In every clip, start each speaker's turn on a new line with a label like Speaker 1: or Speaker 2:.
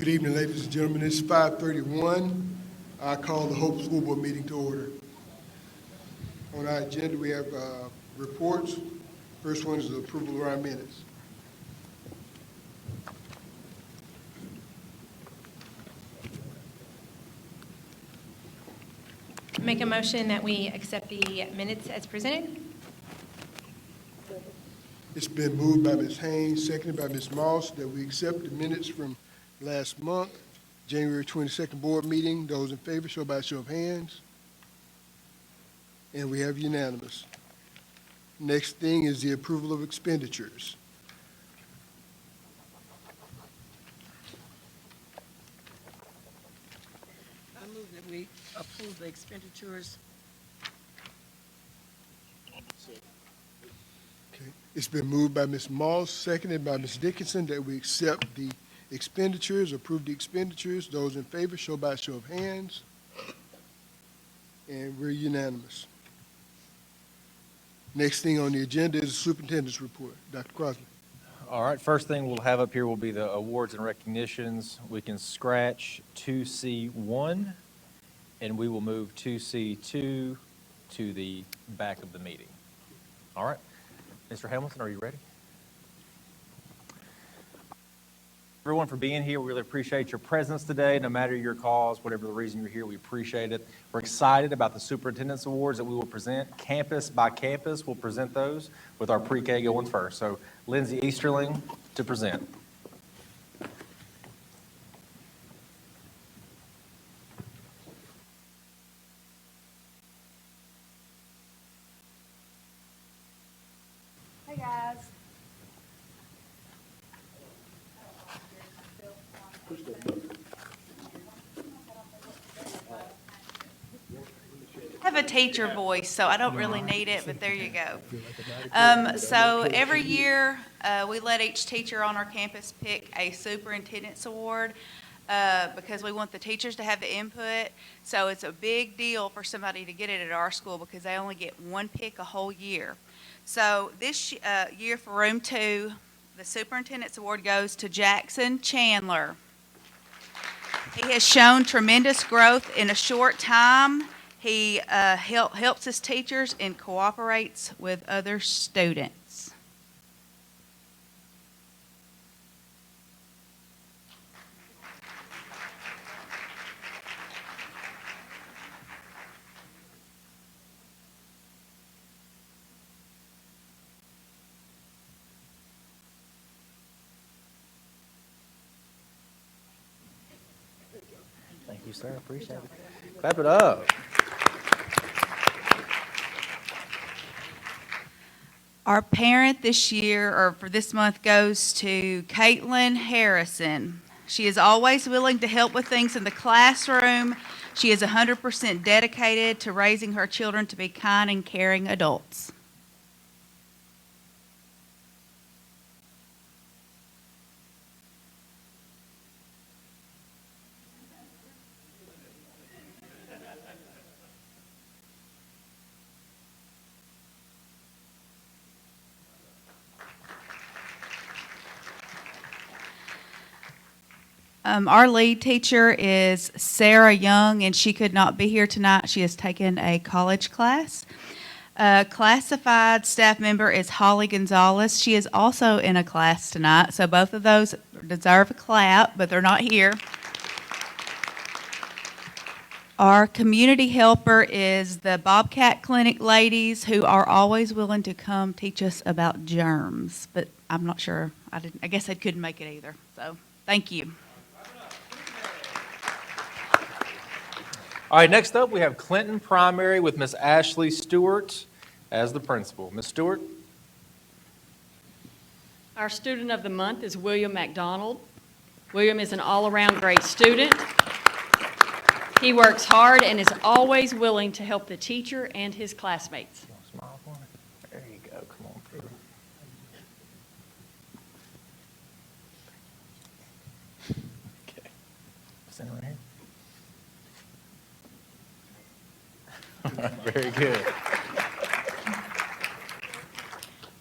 Speaker 1: Good evening, ladies and gentlemen. It's 5:31. I call the Hope School Board meeting to order. On our agenda, we have reports. First one is the approval of our minutes.
Speaker 2: Make a motion that we accept the minutes as presented.
Speaker 1: It's been moved by Ms. Haynes, seconded by Ms. Moss, that we accept the minutes from last month, January 22nd board meeting. Those in favor, show by a show of hands. And we have unanimous. Next thing is the approval of expenditures.
Speaker 3: I move that we approve the expenditures.
Speaker 1: Okay. It's been moved by Ms. Moss, seconded by Ms. Dickinson, that we accept the expenditures, approve the expenditures. Those in favor, show by a show of hands. And we're unanimous. Next thing on the agenda is the superintendent's report. Dr. Crosby.
Speaker 4: All right, first thing we'll have up here will be the awards and recognitions. We can scratch 2C1, and we will move 2C2 to the back of the meeting. All right, Mr. Hamilton, are you ready? Everyone for being here. We really appreciate your presence today. No matter your cause, whatever the reason you're here, we appreciate it. We're excited about the superintendent's awards that we will present. Campus by campus, we'll present those with our pre-K going first. So Lindsay Easterling to present.
Speaker 5: Hey guys. I have a teacher voice, so I don't really need it, but there you go. So every year, we let each teacher on our campus pick a superintendent's award because we want the teachers to have the input. So it's a big deal for somebody to get it at our school because they only get one pick a whole year. So this year for Room 2, the superintendent's award goes to Jackson Chandler. He has shown tremendous growth in a short time. He helps his teachers and cooperates with other students.
Speaker 4: Thank you, sir. Appreciate it. Clap it up.
Speaker 5: Our parent this year, or for this month, goes to Caitlin Harrison. She is always willing to help with things in the classroom. She is 100% dedicated to raising her children to be kind and caring adults. Our lead teacher is Sarah Young, and she could not be here tonight. She has taken a college class. Classified staff member is Holly Gonzalez. She is also in a class tonight, so both of those deserve a clap, but they're not here. Our community helper is the Bobcat Clinic ladies, who are always willing to come teach us about germs, but I'm not sure. I guess they couldn't make it either, so thank you.
Speaker 4: All right, next up, we have Clinton Primary with Miss Ashley Stewart as the principal. Miss Stewart?
Speaker 6: Our student of the month is William McDonald. William is an all-around great student. He works hard and is always willing to help the teacher and his classmates.
Speaker 4: Smile for me. There you go. Come on through. Okay. Stand right here. All right, very good.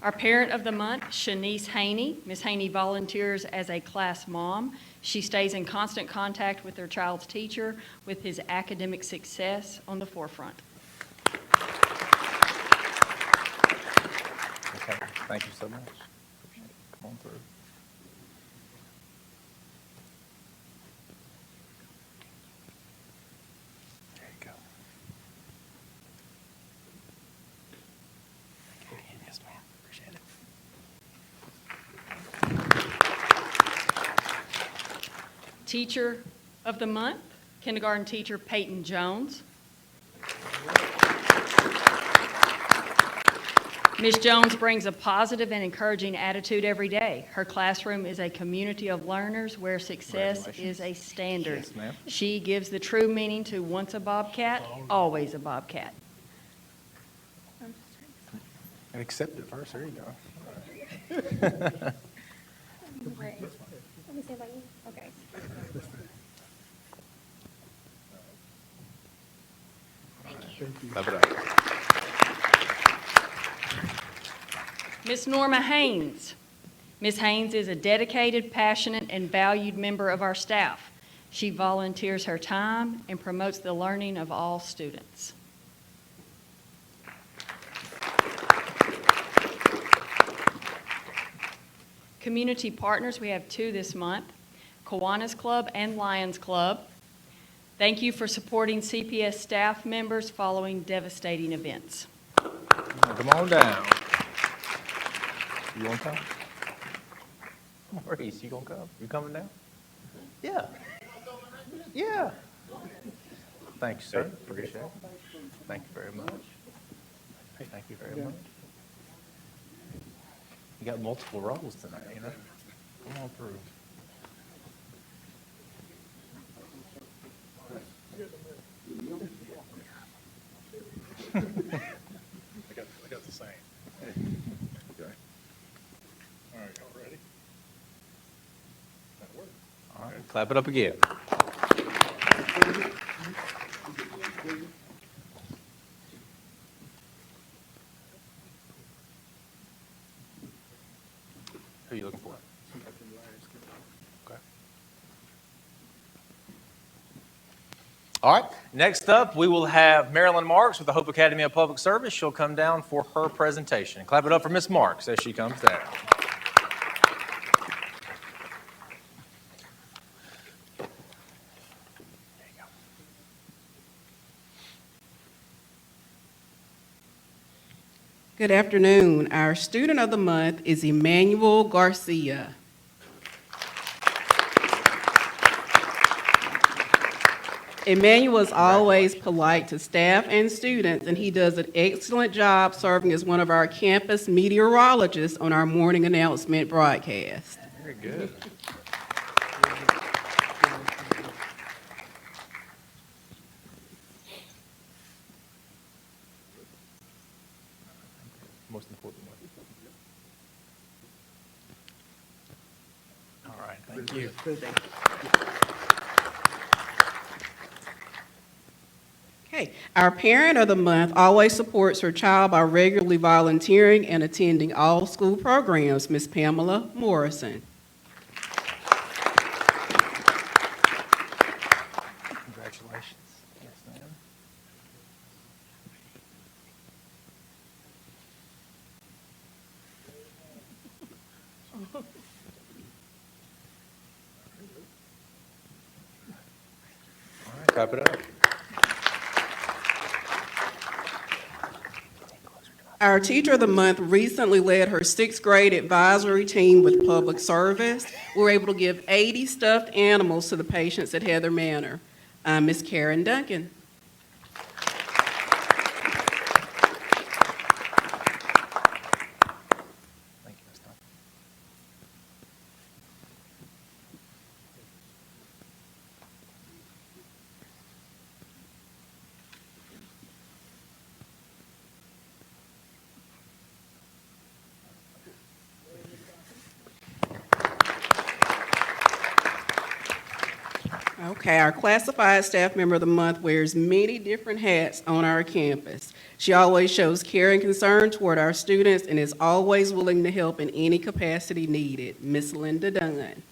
Speaker 6: Our Parent of the Month, Shanice Haney. Ms. Haney volunteers as a class mom. She stays in constant contact with her child's teacher with his academic success on the forefront.
Speaker 4: Okay, thank you so much. Appreciate it. Come on through. There you go. Yes, ma'am. Appreciate it.
Speaker 6: Teacher of the Month, kindergarten teacher Peyton Jones. Ms. Jones brings a positive and encouraging attitude every day. Her classroom is a community of learners where success is a standard.
Speaker 4: Yes, ma'am.
Speaker 6: She gives the true meaning to once a bobcat, always a bobcat.
Speaker 4: And accept it first, there you go.
Speaker 2: Let me say about you. Okay.
Speaker 4: Clap it up.
Speaker 6: Miss Norma Haynes. Ms. Haynes is a dedicated, passionate, and valued member of our staff. She volunteers her time and promotes the learning of all students. Community partners, we have 2 this month, Kiwanis Club and Lions Club. Thank you for supporting CPS staff members following devastating events.
Speaker 4: Come on down. You want to come? Maurice, you going to come? You coming down? Yeah. Yeah. Thank you, sir. Appreciate it. Thank you very much. Thank you very much. You got multiple roles tonight, you know? Come on through.
Speaker 7: I got the same. Okay. All right, y'all ready? That work?
Speaker 4: All right, clap it up again. Who are you looking for? Okay. All right, next up, we will have Marilyn Marks with the Hope Academy of Public Service. She'll come down for her presentation. Clap it up for Miss Marks as she comes down.
Speaker 8: Good afternoon. Our student of the month is Emmanuel Garcia. Emmanuel is always polite to staff and students, and he does an excellent job serving as one of our campus meteorologists on our morning announcement broadcast.
Speaker 4: Very good. Most important one. All right, thank you.
Speaker 8: Okay, our parent of the month always supports her child by regularly volunteering and attending all school programs, Miss Pamela Morrison.
Speaker 4: Congratulations. Yes, ma'am. All right, clap it up.
Speaker 8: Our teacher of the month recently led her 6th grade advisory team with public service. We were able to give 80 stuffed animals to the patients at Heather Manor. Miss Karen Duncan.
Speaker 4: Thank you, Ms. Dunn.
Speaker 8: Okay, our classified staff member of the month wears many different hats on our campus. She always shows care and concern toward our students and is always willing to help in any capacity needed. Miss Linda Dunn.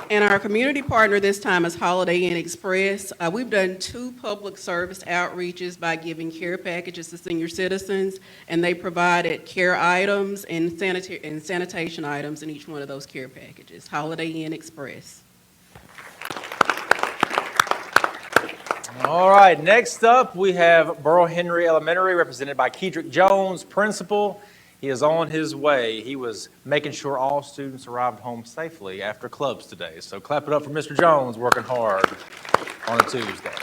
Speaker 8: And our community partner this time is Holiday Inn Express. We've done 2 public service outreaches by giving care packages to senior citizens, and they provided care items and sanitation items in each one of those care packages. Holiday Inn Express.
Speaker 4: All right, next up, we have Burl Henry Elementary, represented by Kedrick Jones, principal. He is on his way. He was making sure all students arrived home safely after clubs today. So clap it up for Mr. Jones, working hard on a Tuesday.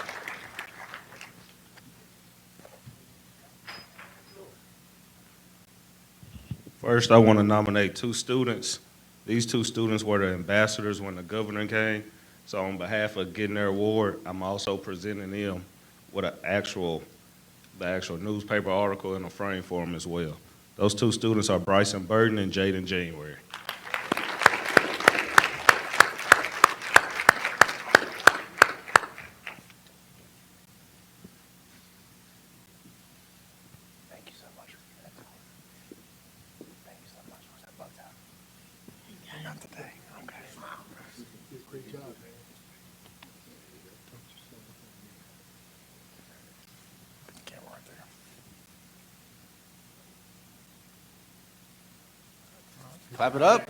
Speaker 9: First, I want to nominate 2 students. These 2 students were the ambassadors when the governor came. So on behalf of getting their award, I'm also presenting them with the actual newspaper article in a frame for them as well. Those 2 students are Bryson Burton and Jaden January.
Speaker 4: Thank you so much. Thank you so much. Where's that bugs out? Not today. Okay.
Speaker 1: Great job, man.
Speaker 4: Camera right there. Clap it up.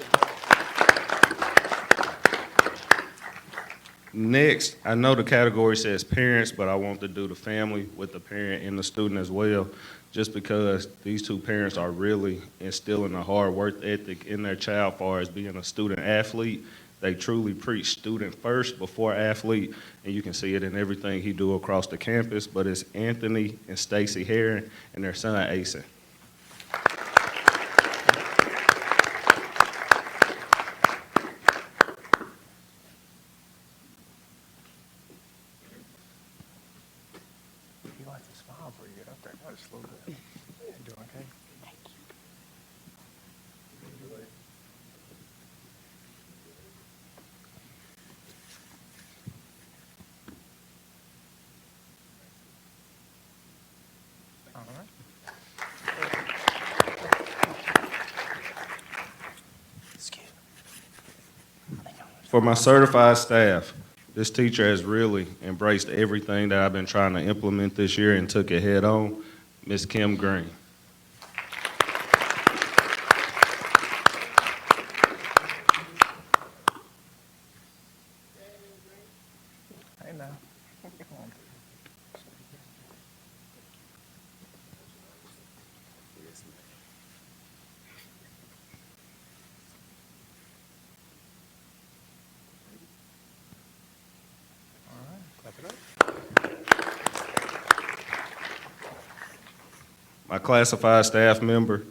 Speaker 9: Next, I know the category says parents, but I want to do the family with the parent and the student as well, just because these 2 parents are really instilling a hard work ethic in their child as far as being a student athlete. They truly preach student first before athlete, and you can see it in everything he do across the campus, but it's Anthony and Stacy Herron and their son, Asen.
Speaker 4: You like to smile before you get up there. Just a little bit. You doing okay? Thank you. All right. Excuse me.
Speaker 9: For my certified staff, this teacher has really embraced everything that I've been trying to implement this year and took it head on. Miss Kim Green.
Speaker 4: Hey now. All right, clap it up.
Speaker 9: My classified staff member,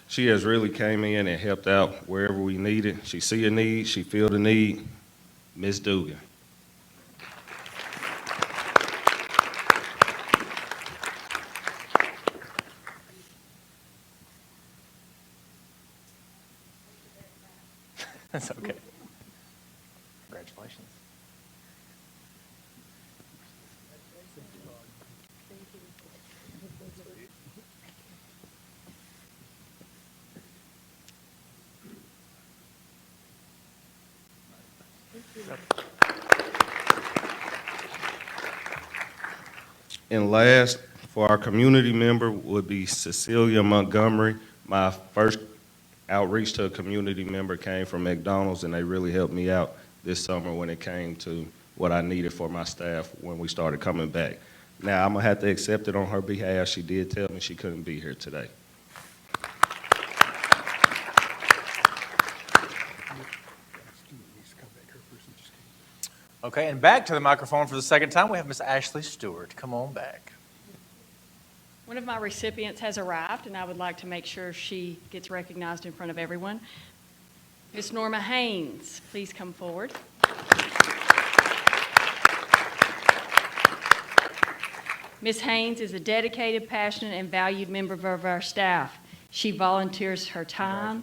Speaker 9: she has really came in and helped out wherever we needed. She see a need, she feel the need. Miss Dugan.
Speaker 4: That's okay. Congratulations.
Speaker 9: And last, for our community member would be Cecilia Montgomery. My first outreach to a community member came from McDonald's, and they really helped me out this summer when it came to what I needed for my staff when we started coming back. Now, I'm going to have to accept it on her behalf. She did tell me she couldn't be here today.
Speaker 4: Okay, and back to the microphone for the second time, we have Miss Ashley Stewart. Come on back.
Speaker 6: One of my recipients has arrived, and I would like to make sure she gets recognized in front of everyone. Miss Norma Haynes, please come forward. Ms. Haynes is a dedicated, passionate, and valued member of our staff. She volunteers her time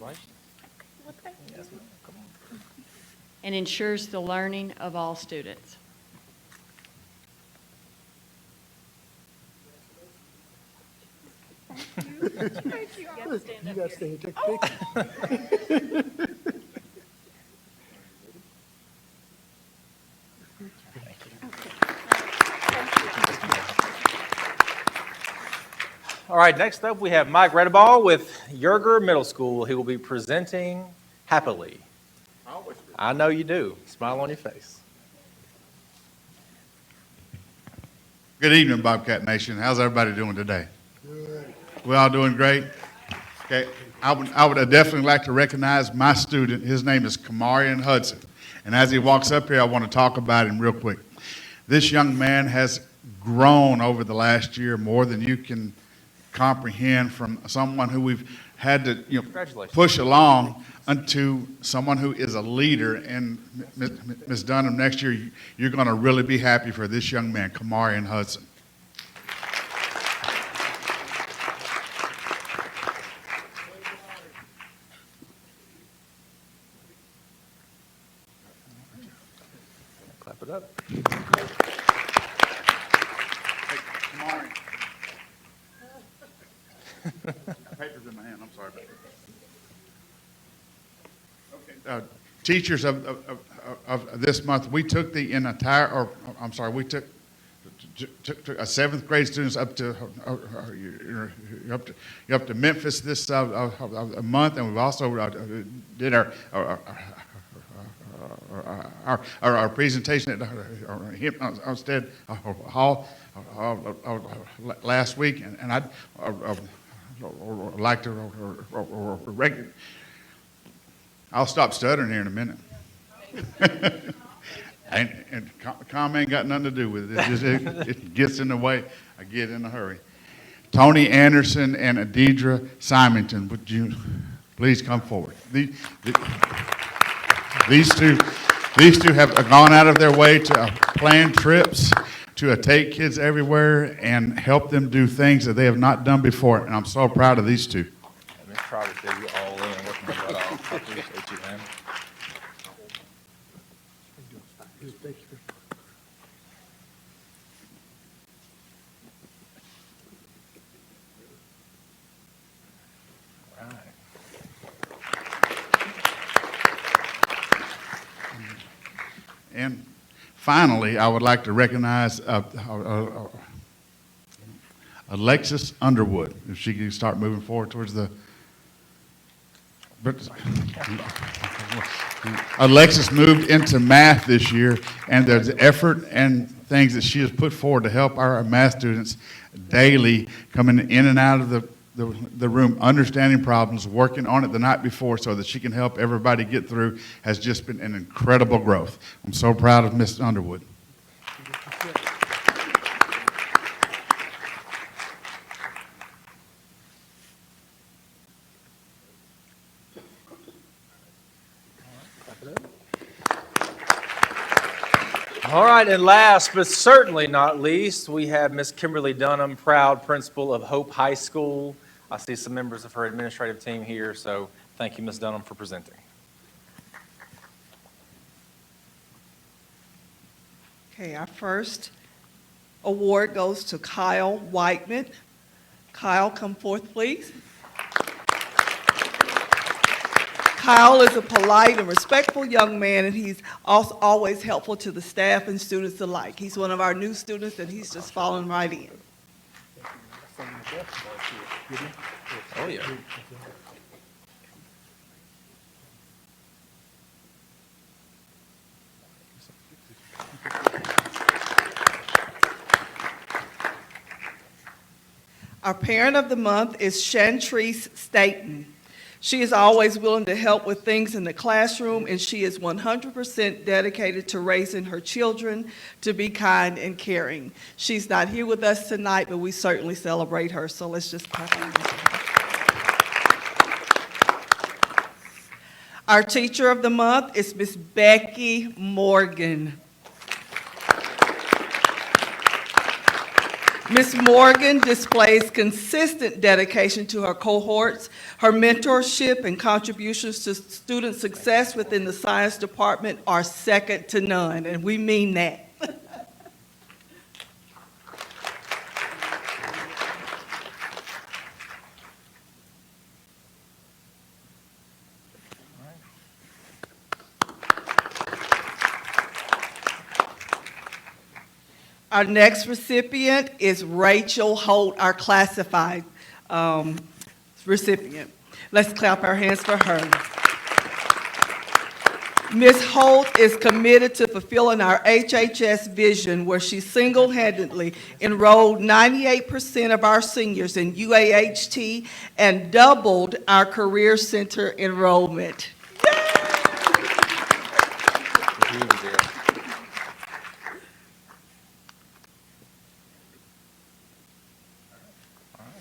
Speaker 6: and ensures the learning of all students.
Speaker 1: You gotta stay and take a picture.
Speaker 4: All right, next up, we have Mike Redeball with Yerger Middle School. He will be presenting happily. I know you do. Smile on your face.
Speaker 10: Good evening, Bobcat Nation. How's everybody doing today? Good. We all doing great? Okay, I would definitely like to recognize my student. His name is Kamarian Hudson. And as he walks up here, I want to talk about him real quick. This young man has grown over the last year more than you can comprehend, from someone who we've had to push along into someone who is a leader. And Ms. Dunham, next year you're going to really be happy for this young man, Kamarian Hudson.
Speaker 4: Clap it up.
Speaker 10: Papers in my hand, I'm sorry about that. Okay, teachers of this month, we took the entire, or I'm sorry, we took a seventh grade students up to Memphis this month, and we've also did our presentation at Armstead Hall last week, and I'd like to I'll stop stuttering here in a minute. and calm ain't got nothing to do with it. It gets in the way. I get in a hurry. Tony Anderson and Deidre Simonton, would you please come forward? These two have gone out of their way to plan trips, to take kids everywhere and help them do things that they have not done before. And I'm so proud of these two.
Speaker 4: Let me try to do you all in, working my butt off. I appreciate you, man. All right.
Speaker 10: And finally, I would like to recognize Alexis Underwood, if she can start moving forward towards the. Alexis moved into math this year, and there's effort and things that she has put forward to help our math students daily, coming in and out of the room, understanding problems, working on it the night before so that she can help everybody get through, has just been an incredible growth. I'm so proud of Miss Underwood.
Speaker 4: All right, and last but certainly not least, we have Miss Kimberly Dunham, proud principal of Hope High School. I see some members of her administrative team here, so thank you, Ms. Dunham, for presenting.
Speaker 11: Okay, our first award goes to Kyle Whiteman. Kyle, come forth, please. Kyle is a polite and respectful young man, and he's also always helpful to the staff and students alike. He's one of our new students, and he's just fallen right in.
Speaker 4: Oh, yeah.
Speaker 11: Our parent of the month is Chantrice Staten. She is always willing to help with things in the classroom, and she is 100% dedicated to raising her children to be kind and caring. She's not here with us tonight, but we certainly celebrate her, so let's just clap our hands for her. Our Teacher of the Month is Miss Becky Morgan. Ms. Morgan displays consistent dedication to her cohorts. Her mentorship and contributions to student success within the science department are second to none, and we mean that. Our next recipient is Rachel Holt, our classified recipient. Let's clap our hands for her. Ms. Holt is committed to fulfilling our HHS vision, where she single-handedly enrolled 98% of our seniors in UAHT and doubled our Career Center enrollment.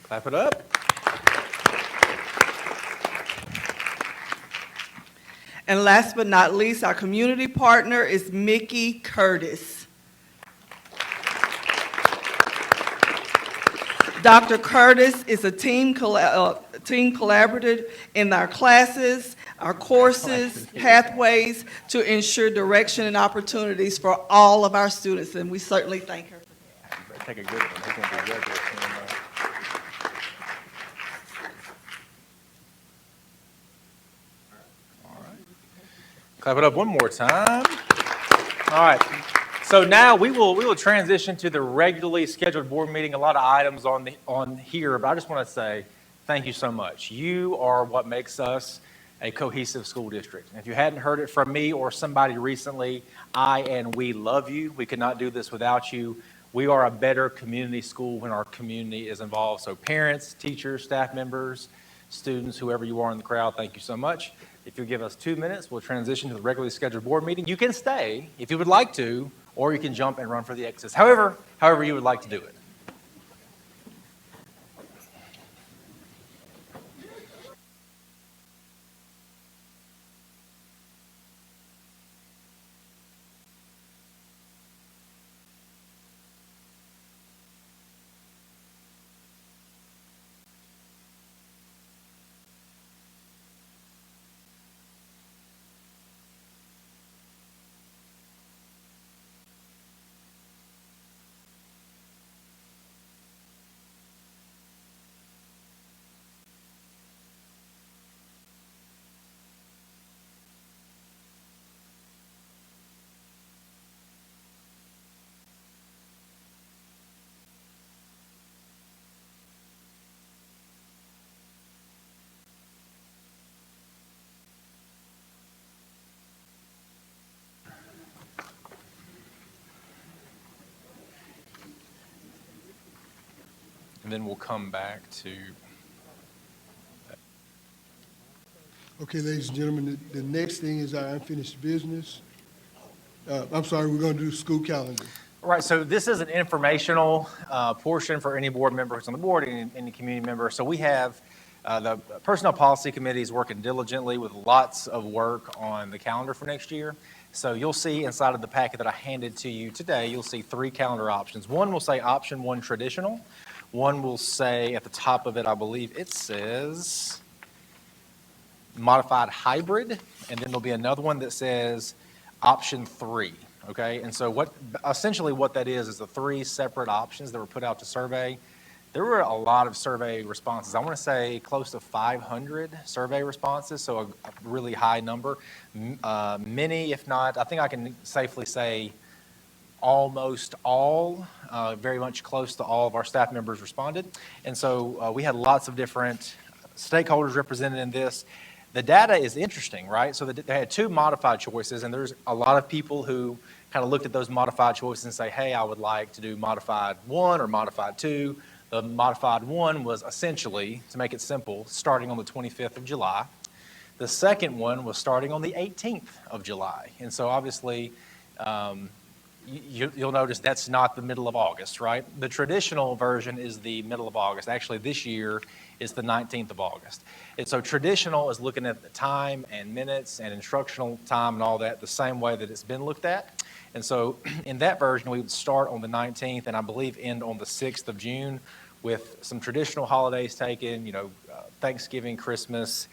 Speaker 4: Clap it up.
Speaker 11: And last but not least, our community partner is Mickey Curtis. Dr. Curtis is a team collaborative in our classes, our courses, pathways to ensure direction and opportunities for all of our students, and we certainly thank her.
Speaker 4: Take a good one. He's gonna be judged. Clap it up one more time. All right. So now we will transition to the regularly scheduled board meeting. A lot of items on here, but I just want to say thank you so much. You are what makes us a cohesive school district. And if you hadn't heard it from me or somebody recently, I and we love you. We could not do this without you. We are a better community school when our community is involved. So parents, teachers, staff members, students, whoever you are in the crowd, thank you so much. If you'll give us 2 minutes, we'll transition to the regularly scheduled board meeting. You can stay if you would like to, or you can jump and run for the exits. However you would like to do it. And then we'll come back to.
Speaker 1: Okay, ladies and gentlemen, the next thing is our unfinished business. I'm sorry, we're going to do school calendar.
Speaker 4: All right, so this is an informational portion for any board member who's on the board and any community member. So we have the Personnel Policy Committee is working diligently with lots of work on the calendar for next year. So you'll see inside of the packet that I handed to you today, you'll see 3 calendar options. One will say option 1 traditional. One will say at the top of it, I believe it says modified hybrid. And then there'll be another one that says option 3. Okay, and so essentially what that is the 3 separate options that were put out to survey. There were a lot of survey responses. I want to say close to 500 survey responses, so a really high number. Many, if not, I think I can safely say almost all, very much close to all of our staff members responded. And so we had lots of different stakeholders represented in this. The data is interesting, right? So they had 2 modified choices, and there's a lot of people who kind of looked at those modified choices and say, hey, I would like to do modified 1 or modified 2. The modified one was essentially, to make it simple, starting on the 25th of July. The second one was starting on the 18th of July. And so obviously, you'll notice that's not the middle of August, right? The traditional version is the middle of August. Actually, this year is the 19th of August. And so traditional is looking at the time and minutes and instructional time and all that the same way that it's been looked at. And so in that version, we would start on the 19th and I believe end on the 6th of June with some traditional holidays taken, Thanksgiving, Christmas,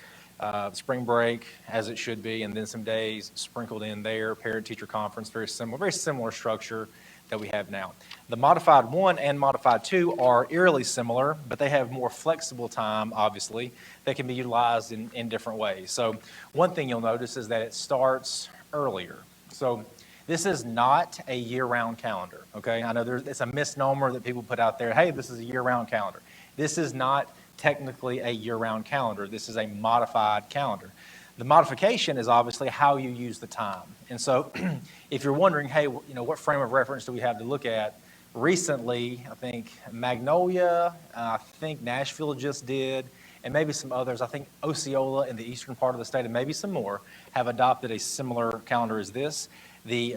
Speaker 4: spring break, as it should be, and then some days sprinkled in there, parent-teacher conference, very similar structure that we have now. The modified 1 and modified 2 are eerily similar, but they have more flexible time, obviously, that can be utilized in different ways. So one thing you'll notice is that it starts earlier. So this is not a year-round calendar, okay? I know it's a misnomer that people put out there, hey, this is a year-round calendar. This is not technically a year-round calendar. This is a modified calendar. The modification is obviously how you use the time. And so if you're wondering, hey, what frame of reference do we have to look at? Recently, I think Magnolia, I think Nashville just did, and maybe some others. I think Osceola in the eastern part of the state, and maybe some more, have adopted a similar calendar as this. The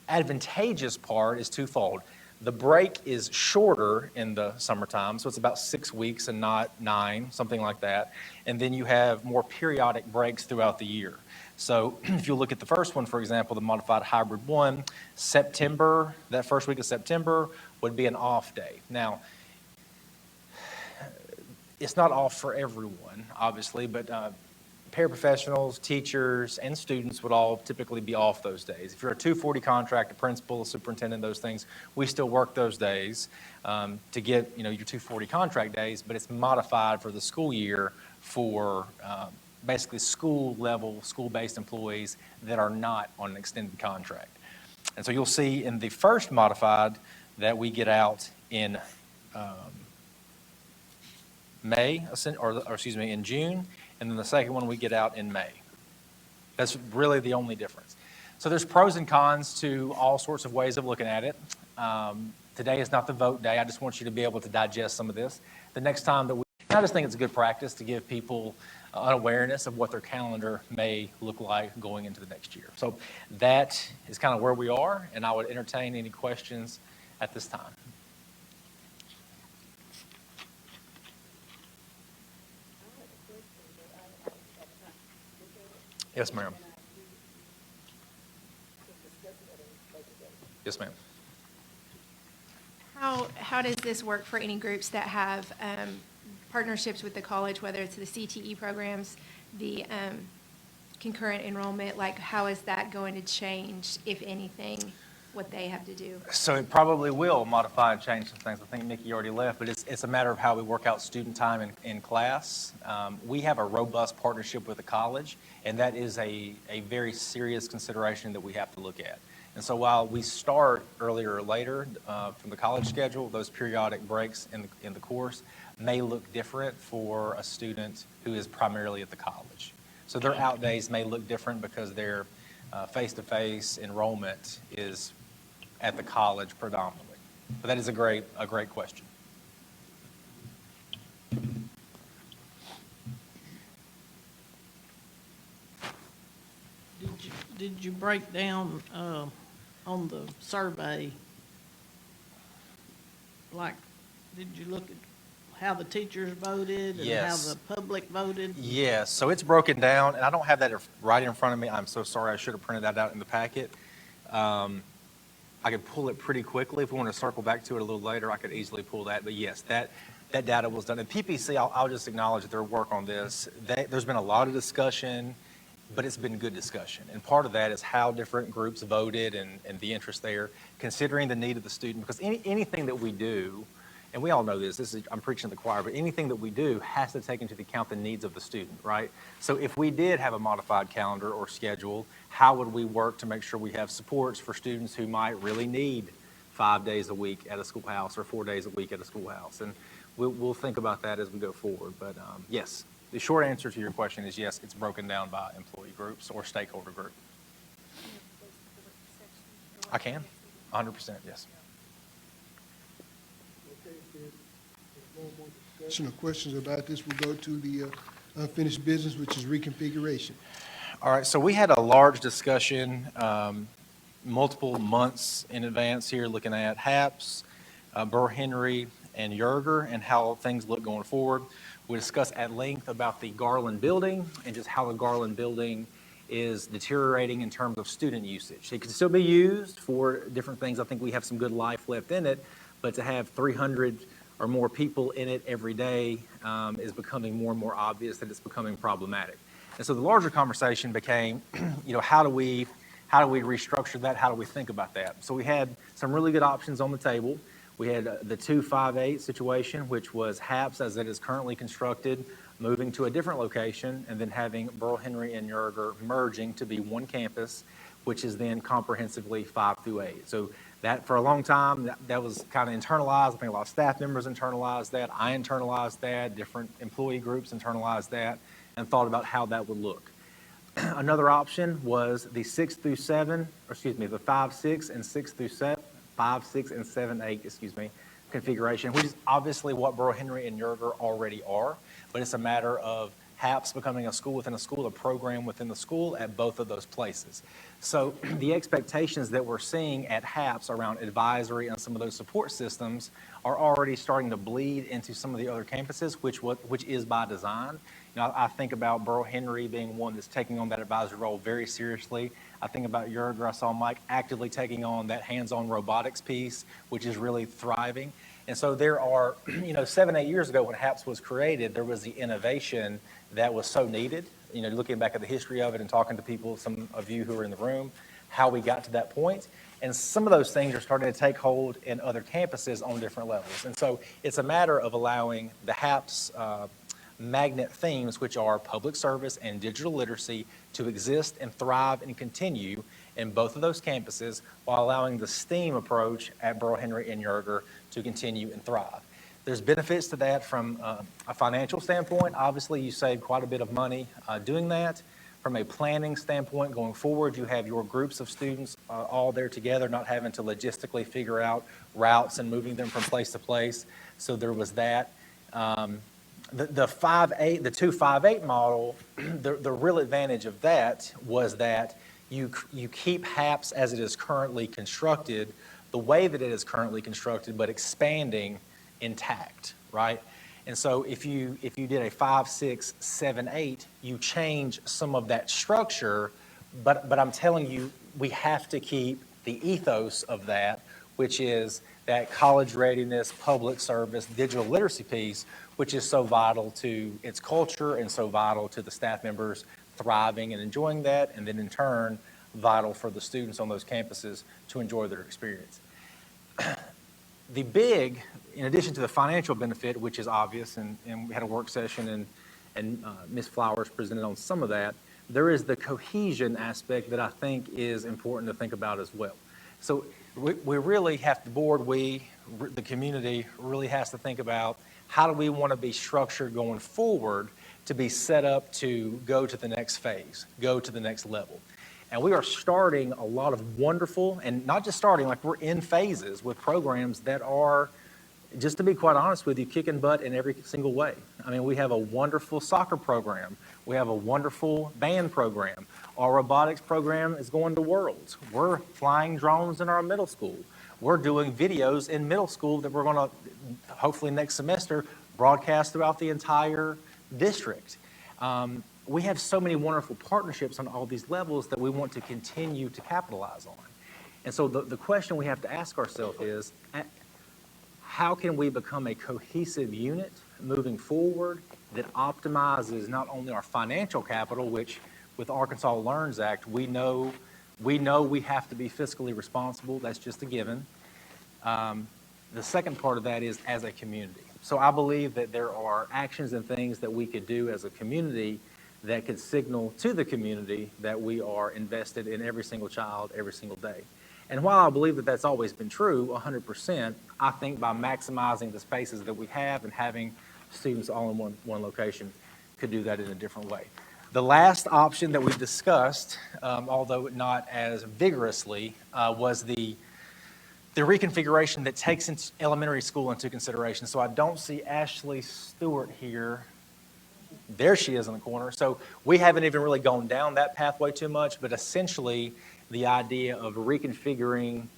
Speaker 4: advantageous part is twofold. The break is shorter in the summertime, so it's about 6 weeks and not 9, something like that. And then you have more periodic breaks throughout the year. So if you look at the first one, for example, the modified hybrid 1, September, that first week of September would be an off day. Now, it's not off for everyone, obviously, but paraprofessionals, teachers, and students would all typically be off those days. If you're a 240 contract, a principal, a superintendent, those things, we still work those days to get your 240 contract days, but it's modified for the school year for basically school-level, school-based employees that are not on an extended contract. And so you'll see in the first modified that we get out in in June, and then the second one we get out in May. That's really the only difference. So there's pros and cons to all sorts of ways of looking at it. Today is not the vote day. I just want you to be able to digest some of this. The next time that I just think it's a good practice to give people an awareness of what their calendar may look like going into the next year. So that is kind of where we are, and I would entertain any questions at this time. Yes, ma'am. Yes, ma'am.
Speaker 2: How does this work for any groups that have partnerships with the college, whether it's the CTE programs, the concurrent enrollment? Like, how is that going to change, if anything, what they have to do?
Speaker 4: So it probably will modify and change some things. I think Nikki already left, but it's a matter of how we work out student time in class. We have a robust partnership with the college, and that is a very serious consideration that we have to look at. And so while we start earlier or later from the college schedule, those periodic breaks in the course may look different for a student who is primarily at the college. So their out days may look different because their face-to-face enrollment is at the college predominantly. But that is a great question.
Speaker 3: Did you break down on the survey, like, did you look at how the teachers voted and how
Speaker 4: Yes.
Speaker 3: the public voted?
Speaker 4: Yes, so it's broken down, and I don't have that right in front of me. I'm so sorry, I should have printed that out in the packet. I could pull it pretty quickly. If we want to circle back to it a little later, I could easily pull that. But yes, that data was done. And PPC, I'll just acknowledge their work on this. There's been a lot of discussion, but it's been good discussion. And part of that is how different groups voted and the interest there, considering the need of the student. Because anything that we do, and we all know this, I'm preaching to the choir, but anything that we do has to take into account the needs of the student, right? So if we did have a modified calendar or schedule, how would we work to make sure we have supports for students who might really need 5 days a week at a schoolhouse or 4 days a week at a schoolhouse? And we'll think about that as we go forward. But yes, the short answer to your question is yes, it's broken down by employee groups or stakeholder group. I can, 100%, yes.
Speaker 1: Discussion or questions about this, we'll go to the unfinished business, which is reconfiguration.
Speaker 4: All right, so we had a large discussion, multiple months in advance here, looking at HAPS, Burr Henry, and Yerger, and how things look going forward. We discussed at length about the Garland building and just how the Garland building is deteriorating in terms of student usage. It can still be used for different things. I think we have some good life left in it, but to have 300 or more people in it every day is becoming more and more obvious that it's becoming problematic. And so the larger conversation became, how do we restructure that? How do we think about that? So we had some really good options on the table. We had the 258 situation, which was HAPS as it is currently constructed, moving to a different location, and then having Burl Henry and Yerger merging to be one campus, which is then comprehensively 5 through 8. So that, for a long time, that was kind of internalized. I think a lot of staff members internalized that. I internalized that. Different employee groups internalized that and thought about how that would look. Another option was the 5, 6, and 6 through 7, 5, 6, and 7, 8, configuration, which is obviously what Burl Henry and Yerger already are, but it's a matter of HAPS becoming a school within a school, a program within the school at both of those places. So the expectations that we're seeing at HAPS around advisory and some of those support systems are already starting to bleed into some of the other campuses, which is by design. I think about Burl Henry being one that's taking on that advisory role very seriously. I think about Yerger. I saw Mike actively taking on that hands-on robotics piece, which is really thriving. And so there are, 7, 8 years ago when HAPS was created, there was the innovation that was so needed. Looking back at the history of it and talking to people, some of you who are in the room, how we got to that point. And some of those things are starting to take hold in other campuses on different levels. And so it's a matter of allowing the HAPS magnet themes, which are public service and digital literacy, to exist and thrive and continue in both of those campuses while allowing the STEAM approach at Burl Henry and Yerger to continue and thrive. There's benefits to that from a financial standpoint. Obviously, you save quite a bit of money doing that. From a planning standpoint going forward, you have your groups of students all there together, not having to logistically figure out routes and moving them from place to place. So there was that. The 258 model, the real advantage of that was that you keep HAPS as it is currently constructed, the way that it is currently constructed, but expanding intact, right? And so if you did a 5, 6, 7, 8, you change some of that structure, but I'm telling you, we have to keep the ethos of that, which is that college readiness, public service, digital literacy piece, which is so vital to its culture and so vital to the staff members thriving and enjoying that, and then in turn, vital for the students on those campuses to enjoy their experience. The big, in addition to the financial benefit, which is obvious, and we had a work session and Ms. Flowers presented on some of that, there is the cohesion aspect that I think is important to think about as well. So we really have to, the community really has to think about how do we want to be structured going forward to be set up to go to the next phase, go to the next level. And we are starting a lot of wonderful, and not just starting, like we're in phases with programs that are, just to be quite honest with you, kicking butt in every single way. I mean, we have a wonderful soccer program. We have a wonderful band program. Our robotics program is going to Worlds. We're flying drones in our middle school. We're doing videos in middle school that we're going to, hopefully next semester, broadcast throughout the entire district. We have so many wonderful partnerships on all these levels that we want to continue to capitalize on. And so the question we have to ask ourselves is, how can we become a cohesive unit moving forward that optimizes not only our financial capital, which with Arkansas Learns Act, we know we have to be fiscally responsible. That's just a given. The second part of that is as a community. So I believe that there are actions and things that we could do as a community that could signal to the community that we are invested in every single child every single day. And while I believe that that's always been true, 100%, I think by maximizing the spaces that we have and having students all in one location could do that in a different way. The last option that we discussed, although not as vigorously, was the the reconfiguration that takes elementary school into consideration. So I don't see Ashley Stewart here. There she is in the corner. So we haven't even really gone down that pathway too much, but essentially the idea of reconfiguring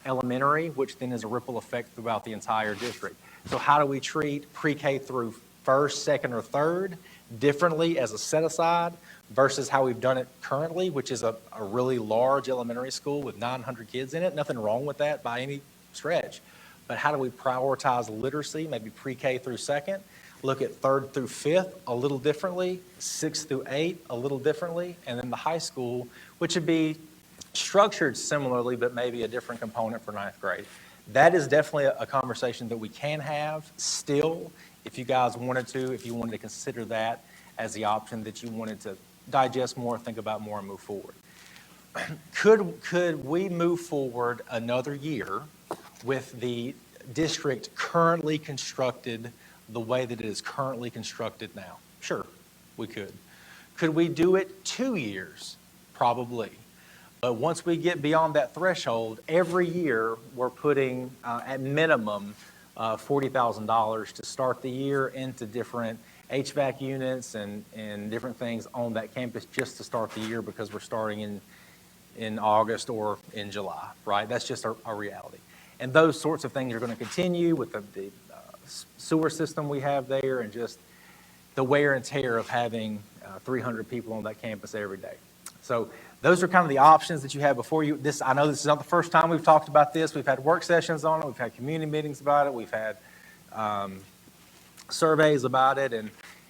Speaker 4: elementary, which then is a ripple effect throughout the entire district. So how do we treat pre-K through first, second, or third differently as a set-aside versus how we've done it currently, which is a really large elementary school with 900 kids in it? Nothing wrong with that by any stretch. But how do we prioritize literacy, maybe pre-K through second, look at third through fifth a little differently, sixth through eighth a little differently, and then the high school, which would be structured similarly, but maybe a different component for ninth grade. That is definitely a conversation that we can have still, if you guys wanted to, if you wanted to consider that as the option that you wanted to digest more, think about more, and move forward. Could we move forward another year with the district currently constructed the way that it is currently constructed now? Sure, we could. Could we do it 2 years? Probably. But once we get beyond that threshold, every year we're putting at minimum $40,000 to start the year into different HVAC units and different things on that campus just to start the year because we're starting in August or in July, right? That's just our reality. And those sorts of things are going to continue with the sewer system we have there and just the wear and tear of having 300 people on that campus every day. So those are kind of the options that you have before you. I know this is not the first time we've talked about this. We've had work sessions on it. We've had community meetings about it. We've had surveys about it.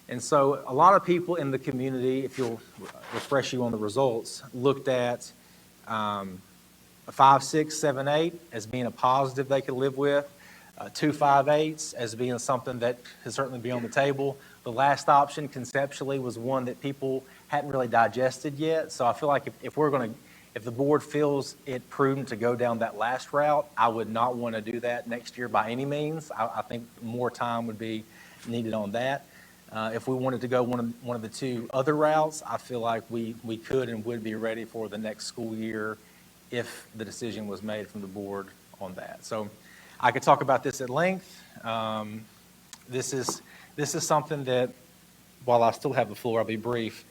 Speaker 4: And so a lot of people in the community, if you'll refresh you on the results, looked at 5, 6, 7, 8 as being a positive they could live with. 2 5/8 as being something that has certainly been on the table. The last option conceptually was one that people hadn't really digested yet. So I feel like if the board feels it prudent to go down that last route, I would not want to do that next year by any means. I think more time would be needed on that. If we wanted to go one of the 2 other routes, I feel like we could and would be ready for the next school year if the decision was made from the board on that. So I could talk about this at length. This is something that, while I still have the floor, I'll be brief.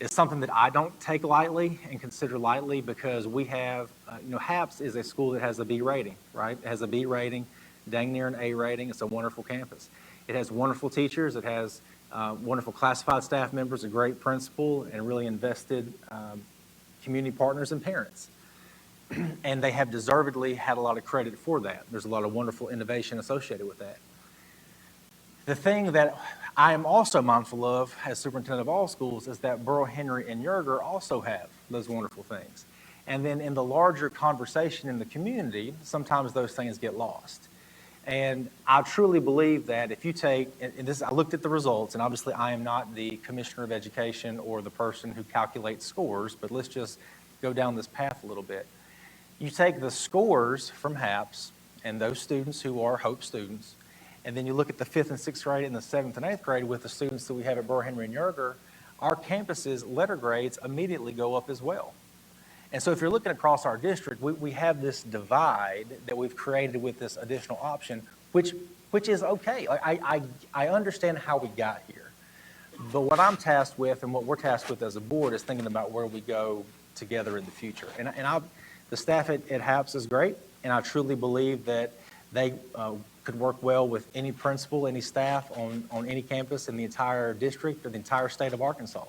Speaker 4: It's something that I don't take lightly and consider lightly because we have, HAPS is a school that has a B rating, right? It has a B rating, dang near an A rating. It's a wonderful campus. It has wonderful teachers. It has wonderful classified staff members, a great principal, and really invested community partners and parents. And they have deservedly had a lot of credit for that. There's a lot of wonderful innovation associated with that. The thing that I am also mindful of as superintendent of all schools is that Burrow, Henry, and Yerger also have those wonderful things. And then in the larger conversation in the community, sometimes those things get lost. And I truly believe that if you take, and this, I looked at the results, and obviously I am not the commissioner of education or the person who calculates scores, but let's just go down this path a little bit. You take the scores from HAPS and those students who are HOPE students, and then you look at the 5th and 6th grade and the 7th and 8th grade with the students that we have at Burr, Henry, and Yerger, our campus's letter grades immediately go up as well. And so if you're looking across our district, we have this divide that we've created with this additional option, which is okay. I understand how we got here. But what I'm tasked with and what we're tasked with as a board is thinking about where we go together in the future. The staff at HAPS is great, and I truly believe that they could work well with any principal, any staff on any campus in the entire district or the entire state of Arkansas.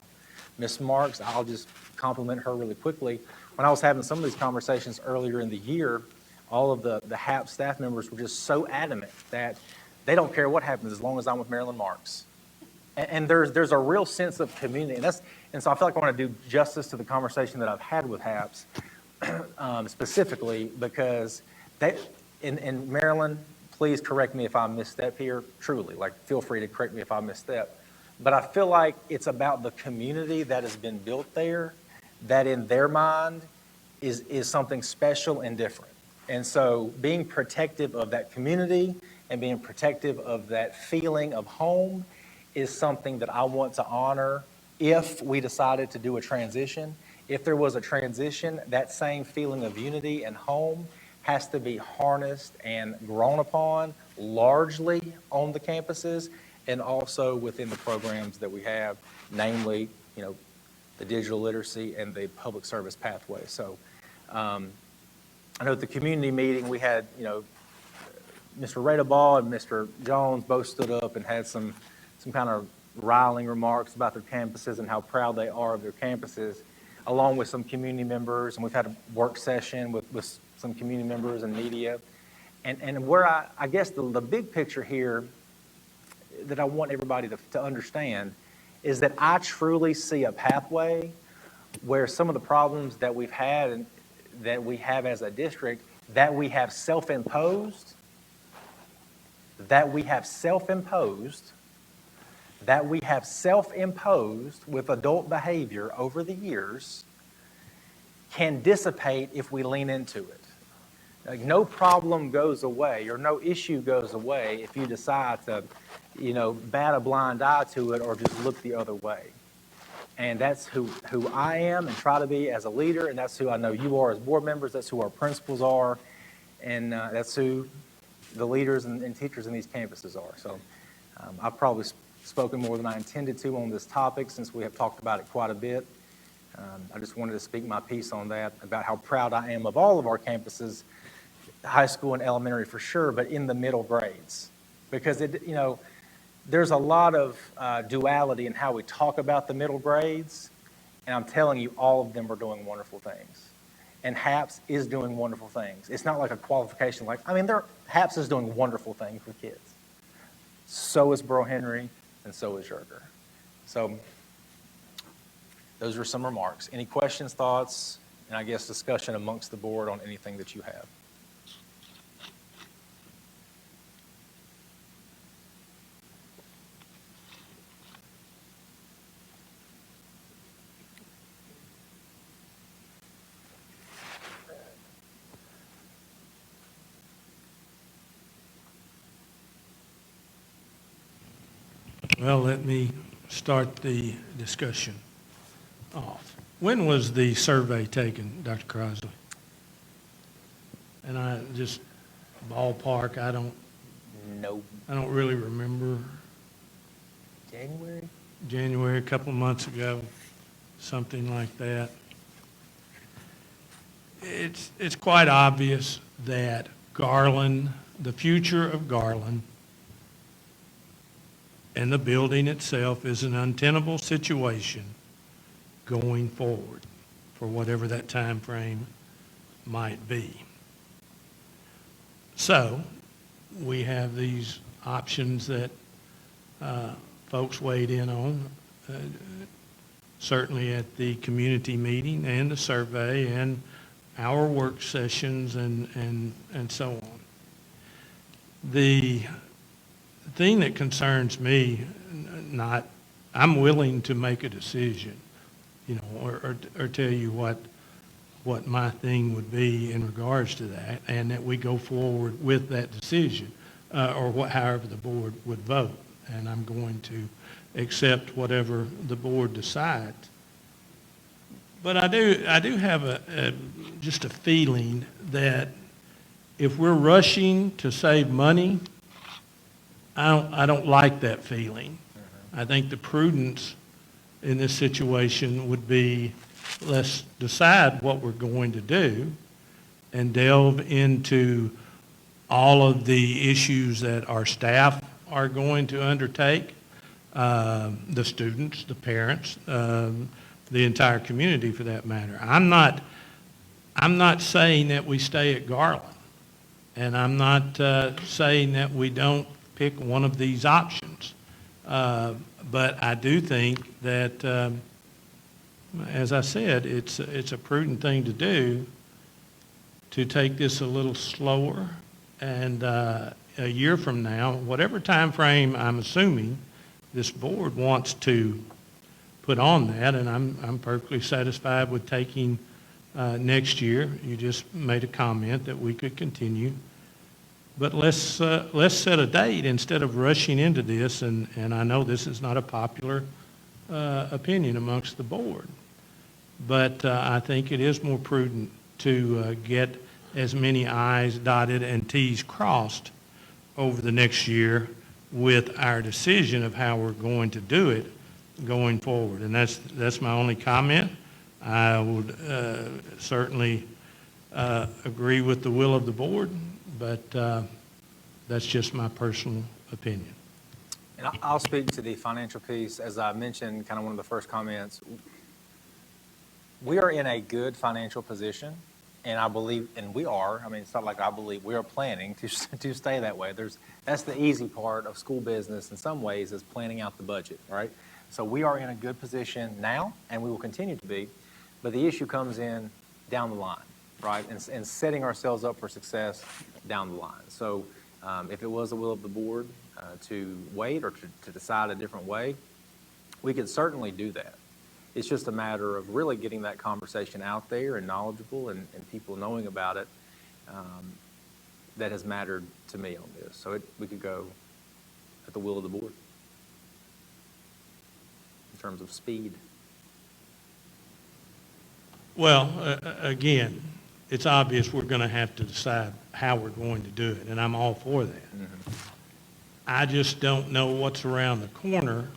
Speaker 4: Ms. Marks, I'll just compliment her really quickly. When I was having some of these conversations earlier in the year, all of the HAPS staff members were just so adamant that they don't care what happens as long as I'm with Marilyn Marks. And there's a real sense of community. And so I feel like I want to do justice to the conversation that I've had with HAPS specifically because and Marilyn, please correct me if I misstep here, truly. Feel free to correct me if I misstep. But I feel like it's about the community that has been built there that in their mind is something special and different. And so being protective of that community and being protective of that feeling of home is something that I want to honor if we decided to do a transition. If there was a transition, that same feeling of unity and home has to be harnessed and grown upon largely on the campuses and also within the programs that we have, namely, the digital literacy and the public service pathway. So I know at the community meeting, we had, Mr. Radaball and Mr. Jones both stood up and had some kind of riling remarks about their campuses and how proud they are of their campuses, along with some community members. And we've had a work session with some community members and media. And where I guess the big picture here that I want everybody to understand is that I truly see a pathway where some of the problems that we've had and that we have as a district, that we have self-imposed with adult behavior over the years, can dissipate if we lean into it. Like, no problem goes away or no issue goes away if you decide to, bat a blind eye to it or just look the other way. And that's who I am and try to be as a leader, and that's who I know you are as board members, that's who our principals are, and that's who the leaders and teachers in these campuses are. So I've probably spoken more than I intended to on this topic since we have talked about it quite a bit. I just wanted to speak my piece on that, about how proud I am of all of our campuses, high school and elementary for sure, but in the middle grades. Because there's a lot of duality in how we talk about the middle grades, and I'm telling you, all of them are doing wonderful things. And HAPS is doing wonderful things. It's not like a qualification HAPS is doing wonderful things for kids. So is Burl Henry, and so is Yerger. So those are some remarks. Any questions, thoughts, and I guess discussion amongst the board on anything that you have?
Speaker 12: Well, let me start the discussion off. When was the survey taken, Dr. Crosley? And I just ballpark, I don't really remember. January, a couple of months ago, something like that. It's quite obvious that Garland, the future of Garland, and the building itself is an untenable situation going forward for whatever that time frame might be. So we have these options that folks weighed in on, certainly at the community meeting and the survey and our work sessions and so on. The thing that concerns me, I'm willing to make a decision, or tell you what my thing would be in regards to that, and that we go forward with that decision, or however the board would vote. And I'm going to accept whatever the board decides. But I do have just a feeling that if we're rushing to save money, I don't like that feeling. I think the prudence in this situation would be, let's decide what we're going to do and delve into all of the issues that our staff are going to undertake, the students, the parents, the entire community for that matter. I'm not saying that we stay at Garland, and I'm not saying that we don't pick one of these options. But I do think that, as I said, it's a prudent thing to do to take this a little slower, and a year from now, whatever time frame I'm assuming this board wants to put on that, and I'm perfectly satisfied with taking next year. You just made a comment that we could continue. But let's set a date instead of rushing into this, and I know this is not a popular opinion amongst the board, but I think it is more prudent to get as many i's dotted and t's crossed over the next year with our decision of how we're going to do it going forward. And that's my only comment. I would certainly agree with the will of the board, but that's just my personal opinion.
Speaker 4: And I'll speak to the financial piece. As I mentioned, kind of one of the first comments, we are in a good financial position, and I believe, and we are, I mean, it's not like I believe, we are planning to stay that way. That's the easy part of school business in some ways, is planning out the budget, right? So we are in a good position now, and we will continue to be, but the issue comes in down the line, right? And setting ourselves up for success down the line. So if it was the will of the board to wait or to decide a different way, we could certainly do that. It's just a matter of really getting that conversation out there and knowledgeable and people knowing about it. That has mattered to me on this. So we could go at the will of the board in terms of speed.
Speaker 12: Well, again, it's obvious we're going to have to decide how we're going to do it, and I'm all for that.
Speaker 4: Mm-hmm.
Speaker 12: I just don't know what's around the corner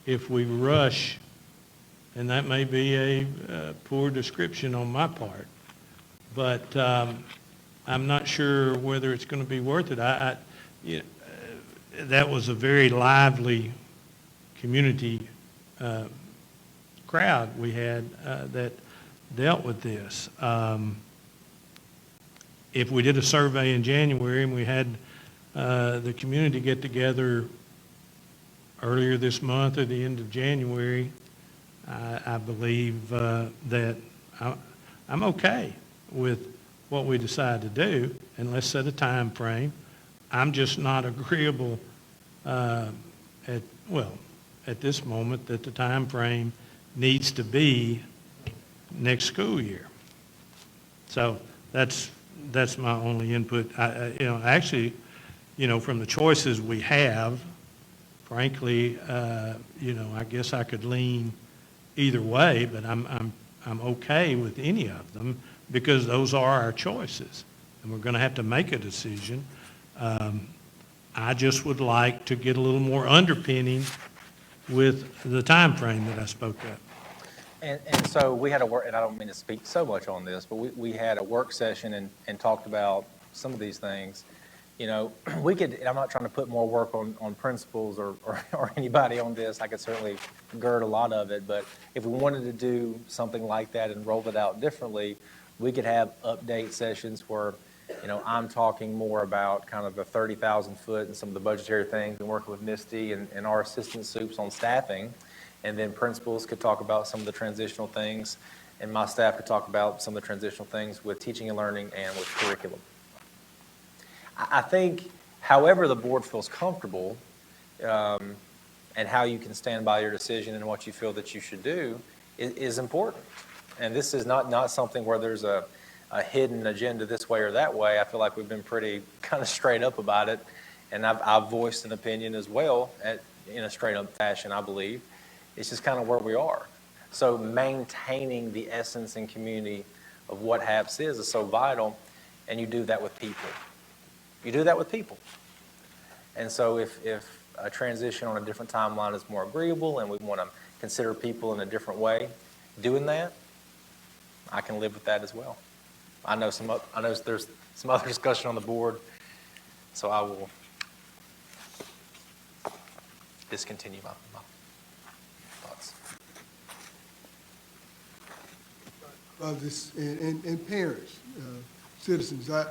Speaker 12: if we rush, and that may be a poor description on my part, but I'm not sure whether it's going to be worth it. That was a very lively community crowd we had that dealt with this. If we did a survey in January and we had the community get together earlier this month or the end of January, I believe that I'm okay with what we decide to do, and let's set a time frame. I'm just not agreeable at this moment that the time frame needs to be next school year. So that's my only input. Actually, from the choices we have, frankly, I guess I could lean either way, but I'm okay with any of them because those are our choices, and we're going to have to make a decision. I just would like to get a little more underpinning with the time frame that I spoke of.
Speaker 4: And so we had a work, and I don't mean to speak so much on this, but we had a work session and talked about some of these things. We could, and I'm not trying to put more work on principals or anybody on this. I could certainly gird a lot of it, but if we wanted to do something like that and roll it out differently, we could have update sessions where, I'm talking more about kind of the 30,000 foot and some of the budgetary things and working with Misty and our assistant soups on staffing. And then principals could talk about some of the transitional things, and my staff could talk about some of the transitional things with teaching and learning and with curriculum. I think, however the board feels comfortable, and how you can stand by your decision and what you feel that you should do is important. And this is not something where there's a hidden agenda this way or that way. I feel like we've been pretty kind of straight up about it, and I've voiced an opinion as well in a straight up fashion, I believe. It's just kind of where we are. So maintaining the essence and community of what HAPS is so vital, and you do that with people. You do that with people. And so if a transition on a different timeline is more agreeable and we want to consider people in a different way, doing that, I can live with that as well. I know there's some other discussion on the board, so I will discontinue my thoughts.
Speaker 1: And parents, citizens, I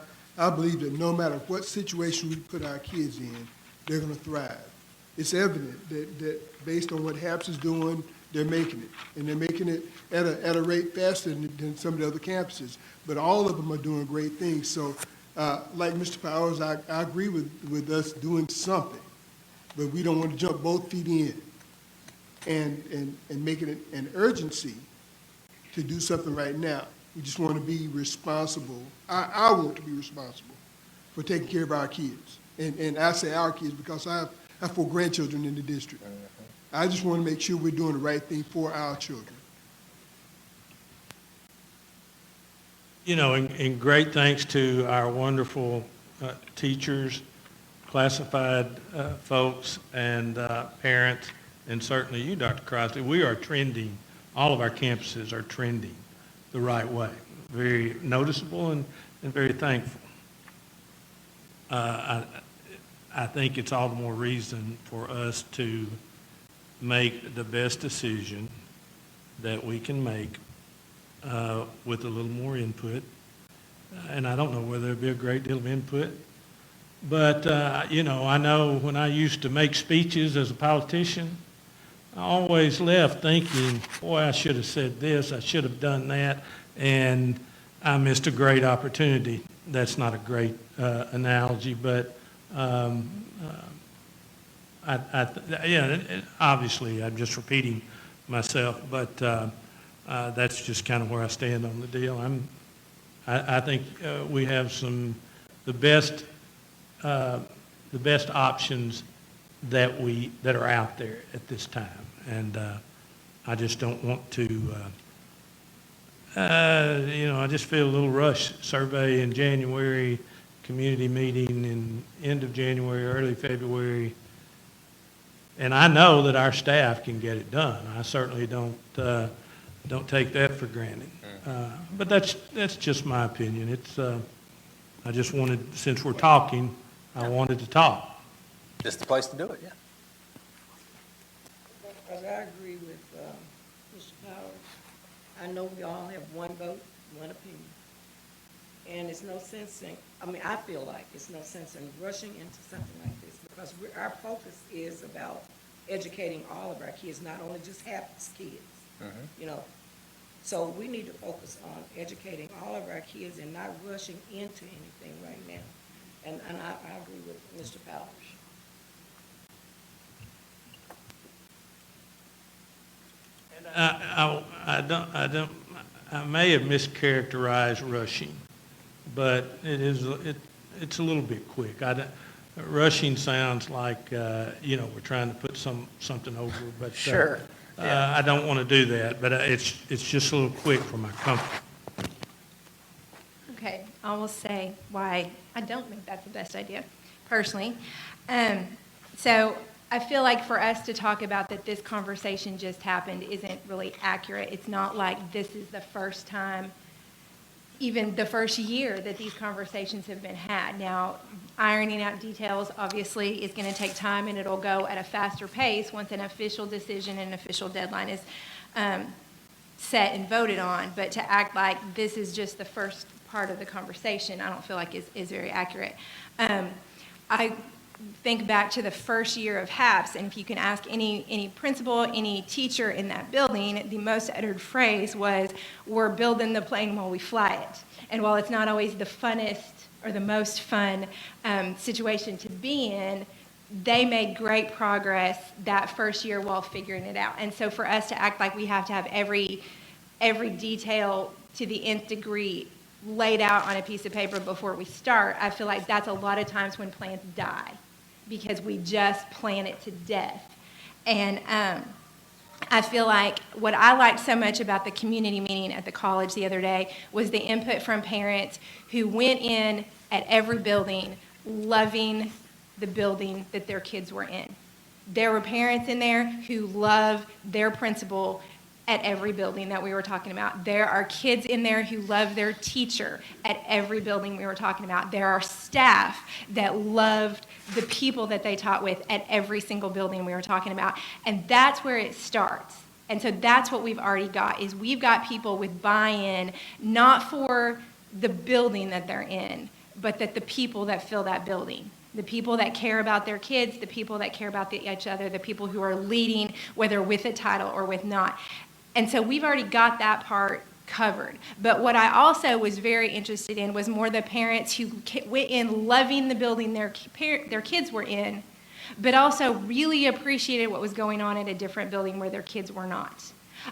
Speaker 1: believe that no matter what situation we put our kids in, they're going to thrive. It's evident that based on what HAPS is doing, they're making it. And they're making it at a rate faster than some of the other campuses. But all of them are doing great things. So like Mr. Powers, I agree with us doing something. But we don't want to jump both feet in and make it an urgency to do something right now. We just want to be responsible. I want to be responsible for taking care of our kids. And I say our kids because I have 4 grandchildren in the district. I just want to make sure we're doing the right thing for our children.
Speaker 12: and great thanks to our wonderful teachers, classified folks, and parents, and certainly you, Dr. Crossley. We are trending, all of our campuses are trending the right way. Very noticeable and very thankful. I think it's all the more reason for us to make the best decision that we can make with a little more input. And I don't know whether there'll be a great deal of input, but, I know when I used to make speeches as a politician, I always left thinking, boy, I should have said this, I should have done that, and I missed a great opportunity. That's not a great analogy, but obviously I'm just repeating myself, but that's just kind of where I stand on the deal. I think we have the best options that are out there at this time, and I just don't want to. I just feel a little rush. Survey in January, community meeting in end of January, early February. And I know that our staff can get it done. I certainly don't take that for granted. But that's just my opinion. It's I just wanted, since we're talking, I wanted to talk.
Speaker 4: It's the place to do it, yeah.
Speaker 13: Because I agree with Mr. Powers. I know we all have one vote, one opinion. And it's no sense in, I feel like it's no sense in rushing into something like this because our focus is about educating all of our kids, not only just HPS kids, So we need to focus on educating all of our kids and not rushing into anything right now. And I agree with Mr. Powers.
Speaker 12: I may have mischaracterized rushing, but it's a little bit quick. Rushing sounds like, we're trying to put something over, but
Speaker 4: Sure.
Speaker 12: I don't want to do that, but it's just a little quick for my comfort.
Speaker 2: Okay, I will say why I don't think that's the best idea, personally. So I feel like for us to talk about that this conversation just happened isn't really accurate. It's not like this is the first time, even the first year that these conversations have been had. Now, ironing out details obviously is going to take time, and it'll go at a faster pace once an official decision and an official deadline is set and voted on. But to act like this is just the first part of the conversation, I don't feel like is very accurate. I think back to the first year of HAPS, and if you can ask any principal, any teacher in that building, the most uttered phrase was, "We're building the plane while we fly it." And while it's not always the funnest or the most fun situation to be in, they made great progress that first year while figuring it out. And so for us to act like we have to have every detail to the nth degree laid out on a piece of paper before we start, I feel like that's a lot of times when plans die, because we just plan it to death. And I feel like what I liked so much about the community meeting at the college the other day was the input from parents who went in at every building loving the building that their kids were in. There were parents in there who love their principal at every building that we were talking about. There are kids in there who love their teacher at every building we were talking about. There are staff that loved the people that they taught with at every single building we were talking about. And that's where it starts. And so that's what we've already got, is we've got people with buy-in, not for the building that they're in, but that the people that fill that building. The people that care about their kids, the people that care about each other, the people who are leading, whether with a title or with not. And so we've already got that part covered. But what I also was very interested in was more the parents who went in loving the building their kids were in, but also really appreciated what was going on at a different building where their kids were not.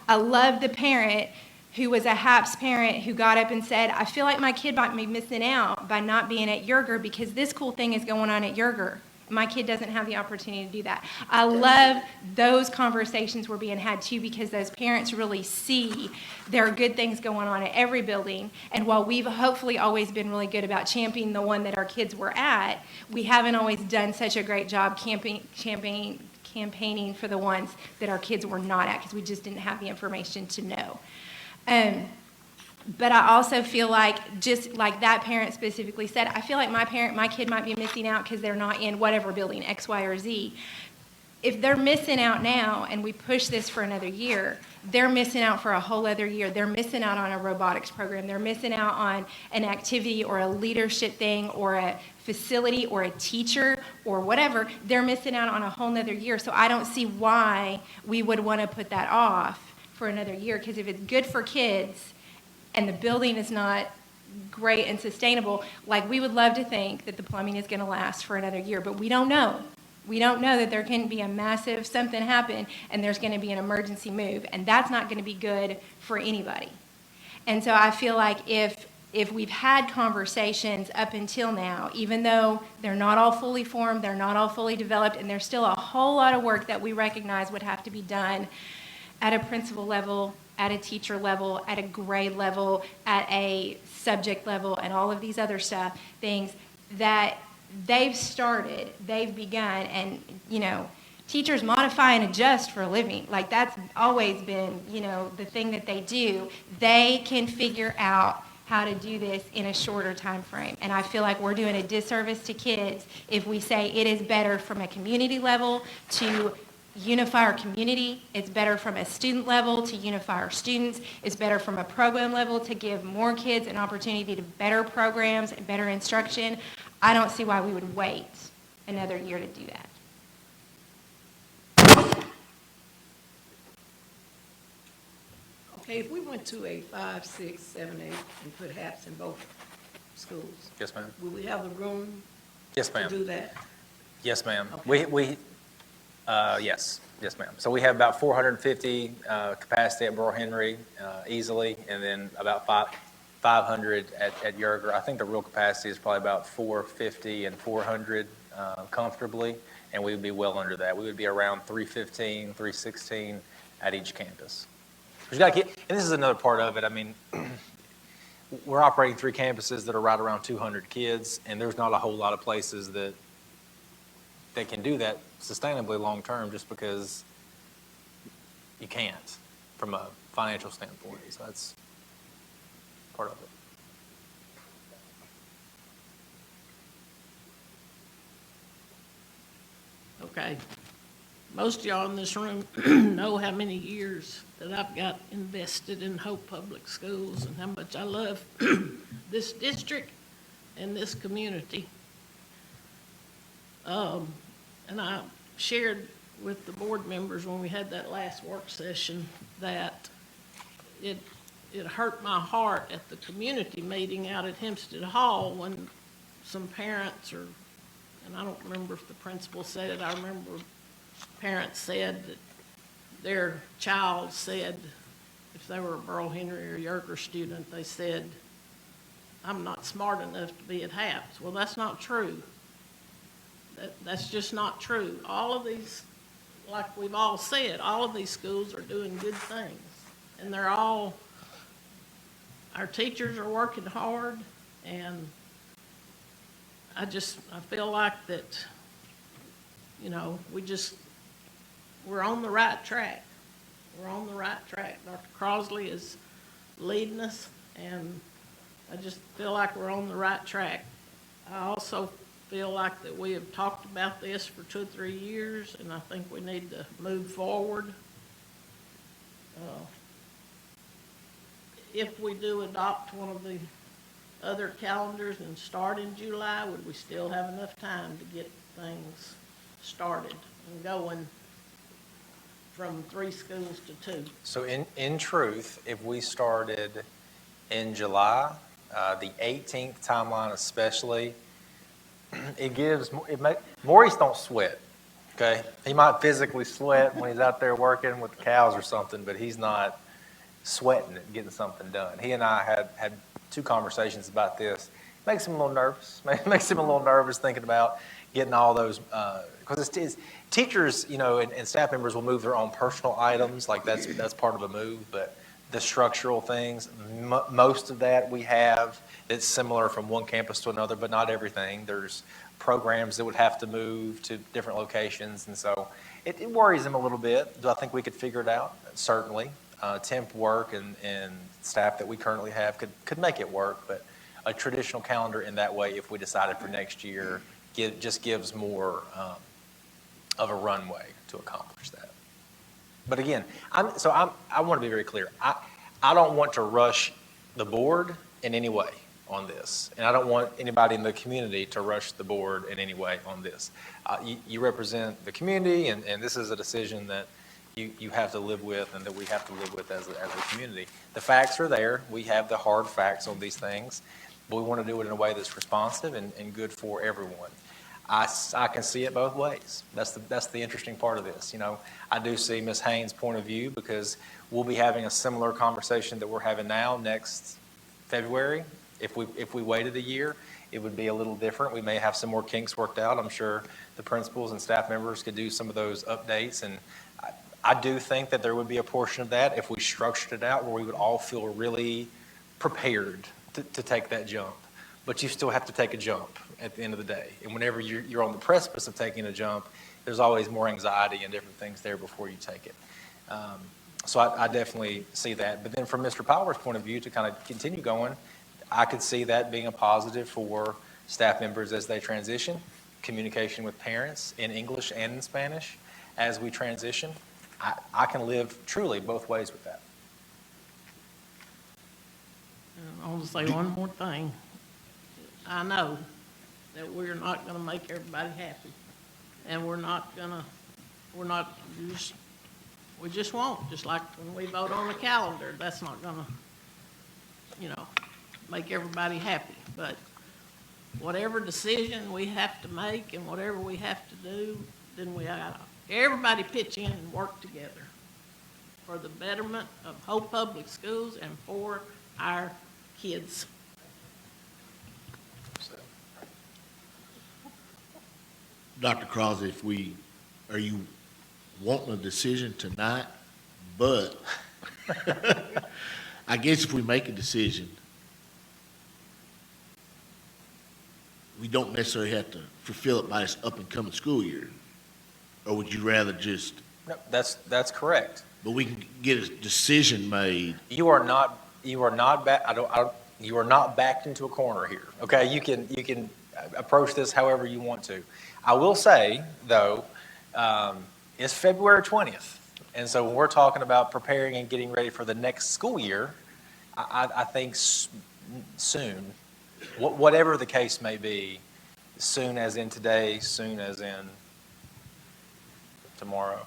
Speaker 2: I loved the parent who was a HAPS parent who got up and said, "I feel like my kid might be missing out by not being at Yerger because this cool thing is going on at Yerger." My kid doesn't have the opportunity to do that. I love those conversations were being had too, because those parents really see there are good things going on at every building. And while we've hopefully always been really good about championing the one that our kids were at, we haven't always done such a great job campaigning for the ones that our kids were not at, because we just didn't have the information to know. But I also feel like, just like that parent specifically said, I feel like my kid might be missing out because they're not in whatever building, X, Y, or Z. If they're missing out now and we push this for another year, they're missing out for a whole other year. They're missing out on a robotics program. They're missing out on an activity or a leadership thing or a facility or a teacher or whatever. They're missing out on a whole nother year. So I don't see why we would want to put that off for another year, because if it's good for kids and the building is not great and sustainable, like, we would love to think that the plumbing is going to last for another year, but we don't know. We don't know that there can be a massive something happen and there's going to be an emergency move, and that's not going to be good for anybody. And so I feel like if we've had conversations up until now, even though they're not all fully formed, they're not all fully developed, and there's still a whole lot of work that we recognize would have to be done at a principal level, at a teacher level, at a grade level, at a subject level, and all of these other things that they've started, they've begun, and, teachers modify and adjust for a living. Like, that's always been, the thing that they do. They can figure out how to do this in a shorter time frame. And I feel like we're doing a disservice to kids if we say it is better from a community level to unify our community. It's better from a student level to unify our students. It's better from a program level to give more kids an opportunity to better programs and better instruction. I don't see why we would wait another year to do that.
Speaker 13: Okay, if we went to a 5, 6, 7, 8, and put HAPS in both schools,
Speaker 4: Yes, ma'am.
Speaker 13: will we have the room
Speaker 4: Yes,
Speaker 13: to
Speaker 4: ma'am.
Speaker 13: do that?
Speaker 4: Yes, ma'am.
Speaker 13: Okay.
Speaker 4: Yes, ma'am. So we have about 450 capacity at Burl Henry easily, and then about 500 at Yerger. I think the real capacity is probably about 450 and 400 comfortably, and we would be well under that. We would be around 315, 316 at each campus. But you got to keep, and this is another part of it. I mean, we're operating 3 campuses that are right around 200 kids, and there's not a whole lot of places that can do that sustainably long term, just because you can't from a financial standpoint. So that's part of it.
Speaker 3: Okay. Most of y'all in this room know how many years that I've got invested in Hope Public Schools and how much I love this district and this community. And I shared with the board members when we had that last work session that it hurt my heart at the community meeting out at Hempstead Hall when some parents and I don't remember if the principal said it, I remember parents said that their child said, if they were a Burl Henry or Yerger student, they said, "I'm not smart enough to be at HAPS." Well, that's not true. That's just not true. All of these, like we've all said, all of these schools are doing good things. And our teachers are working hard, and I feel like that, we're on the right track. We're on the right track. Dr. Crosley is leading us, and I just feel like we're on the right track. I also feel like that we have talked about this for 2 or 3 years, and I think we need to move forward. If we do adopt one of the other calendars and start in July, would we still have enough time to get things started and going from 3 schools to 2?
Speaker 4: So in truth, if we started in July, the 18th timeline especially, Maurice don't sweat, okay? He might physically sweat when he's out there working with the cows or something, but he's not sweating it, getting something done. He and I had 2 conversations about this. Makes him a little nervous. Makes him a little nervous thinking about getting all those, because it's, teachers, and staff members will move their own personal items, like that's part of a move, but the structural things, most of that we have, it's similar from one campus to another, but not everything. There's programs that would have to move to different locations, and so it worries them a little bit. Do I think we could figure it out? Certainly. Temp work and staff that we currently have could make it work, but a traditional calendar in that way, if we decided for next year, just gives more of a runway to accomplish that. But again, I want to be very clear. I don't want to rush the board in any way on this, and I don't want anybody in the community to rush the board in any way on this. You represent the community, and this is a decision that you have to live with and that we have to live with as a community. The facts are there. We have the hard facts on these things, but we want to do it in a way that's responsive and good for everyone. I can see it both ways. That's the interesting part of this. I do see Ms. Haynes' point of view, because we'll be having a similar conversation that we're having now next February. If we waited a year, it would be a little different. We may have some more kinks worked out. I'm sure the principals and staff members could do some of those updates, and I do think that there would be a portion of that if we structured it out where we would all feel really prepared to take that jump. But you still have to take a jump at the end of the day. And whenever you're on the precipice of taking a jump, there's always more anxiety and different things there before you take it. So I definitely see that. But then from Mr. Power's point of view, to kind of continue going, I could see that being a positive for staff members as they transition, communication with parents in English and in Spanish as we transition. I can live truly both ways with that.
Speaker 3: I want to say one more thing. I know that we're not going to make everybody happy, and we just won't. Just like when we vote on the calendar, that's not going to, make everybody happy. But whatever decision we have to make and whatever we have to do, then everybody pitch in and work together for the betterment of Hope Public Schools and for our kids.
Speaker 14: Dr. Crosby, are you wanting a decision tonight? But I guess if we make a decision, we don't necessarily have to fulfill it by this up and coming school year. Or would you rather just?
Speaker 4: No, that's correct.
Speaker 14: But we can get a decision made.
Speaker 4: You are not backed into a corner here. Okay, you can approach this however you want to. I will say though, it's February 20th, and so when we're talking about preparing and getting ready for the next school year, I think soon, whatever the case may be, soon as in today, soon as in tomorrow,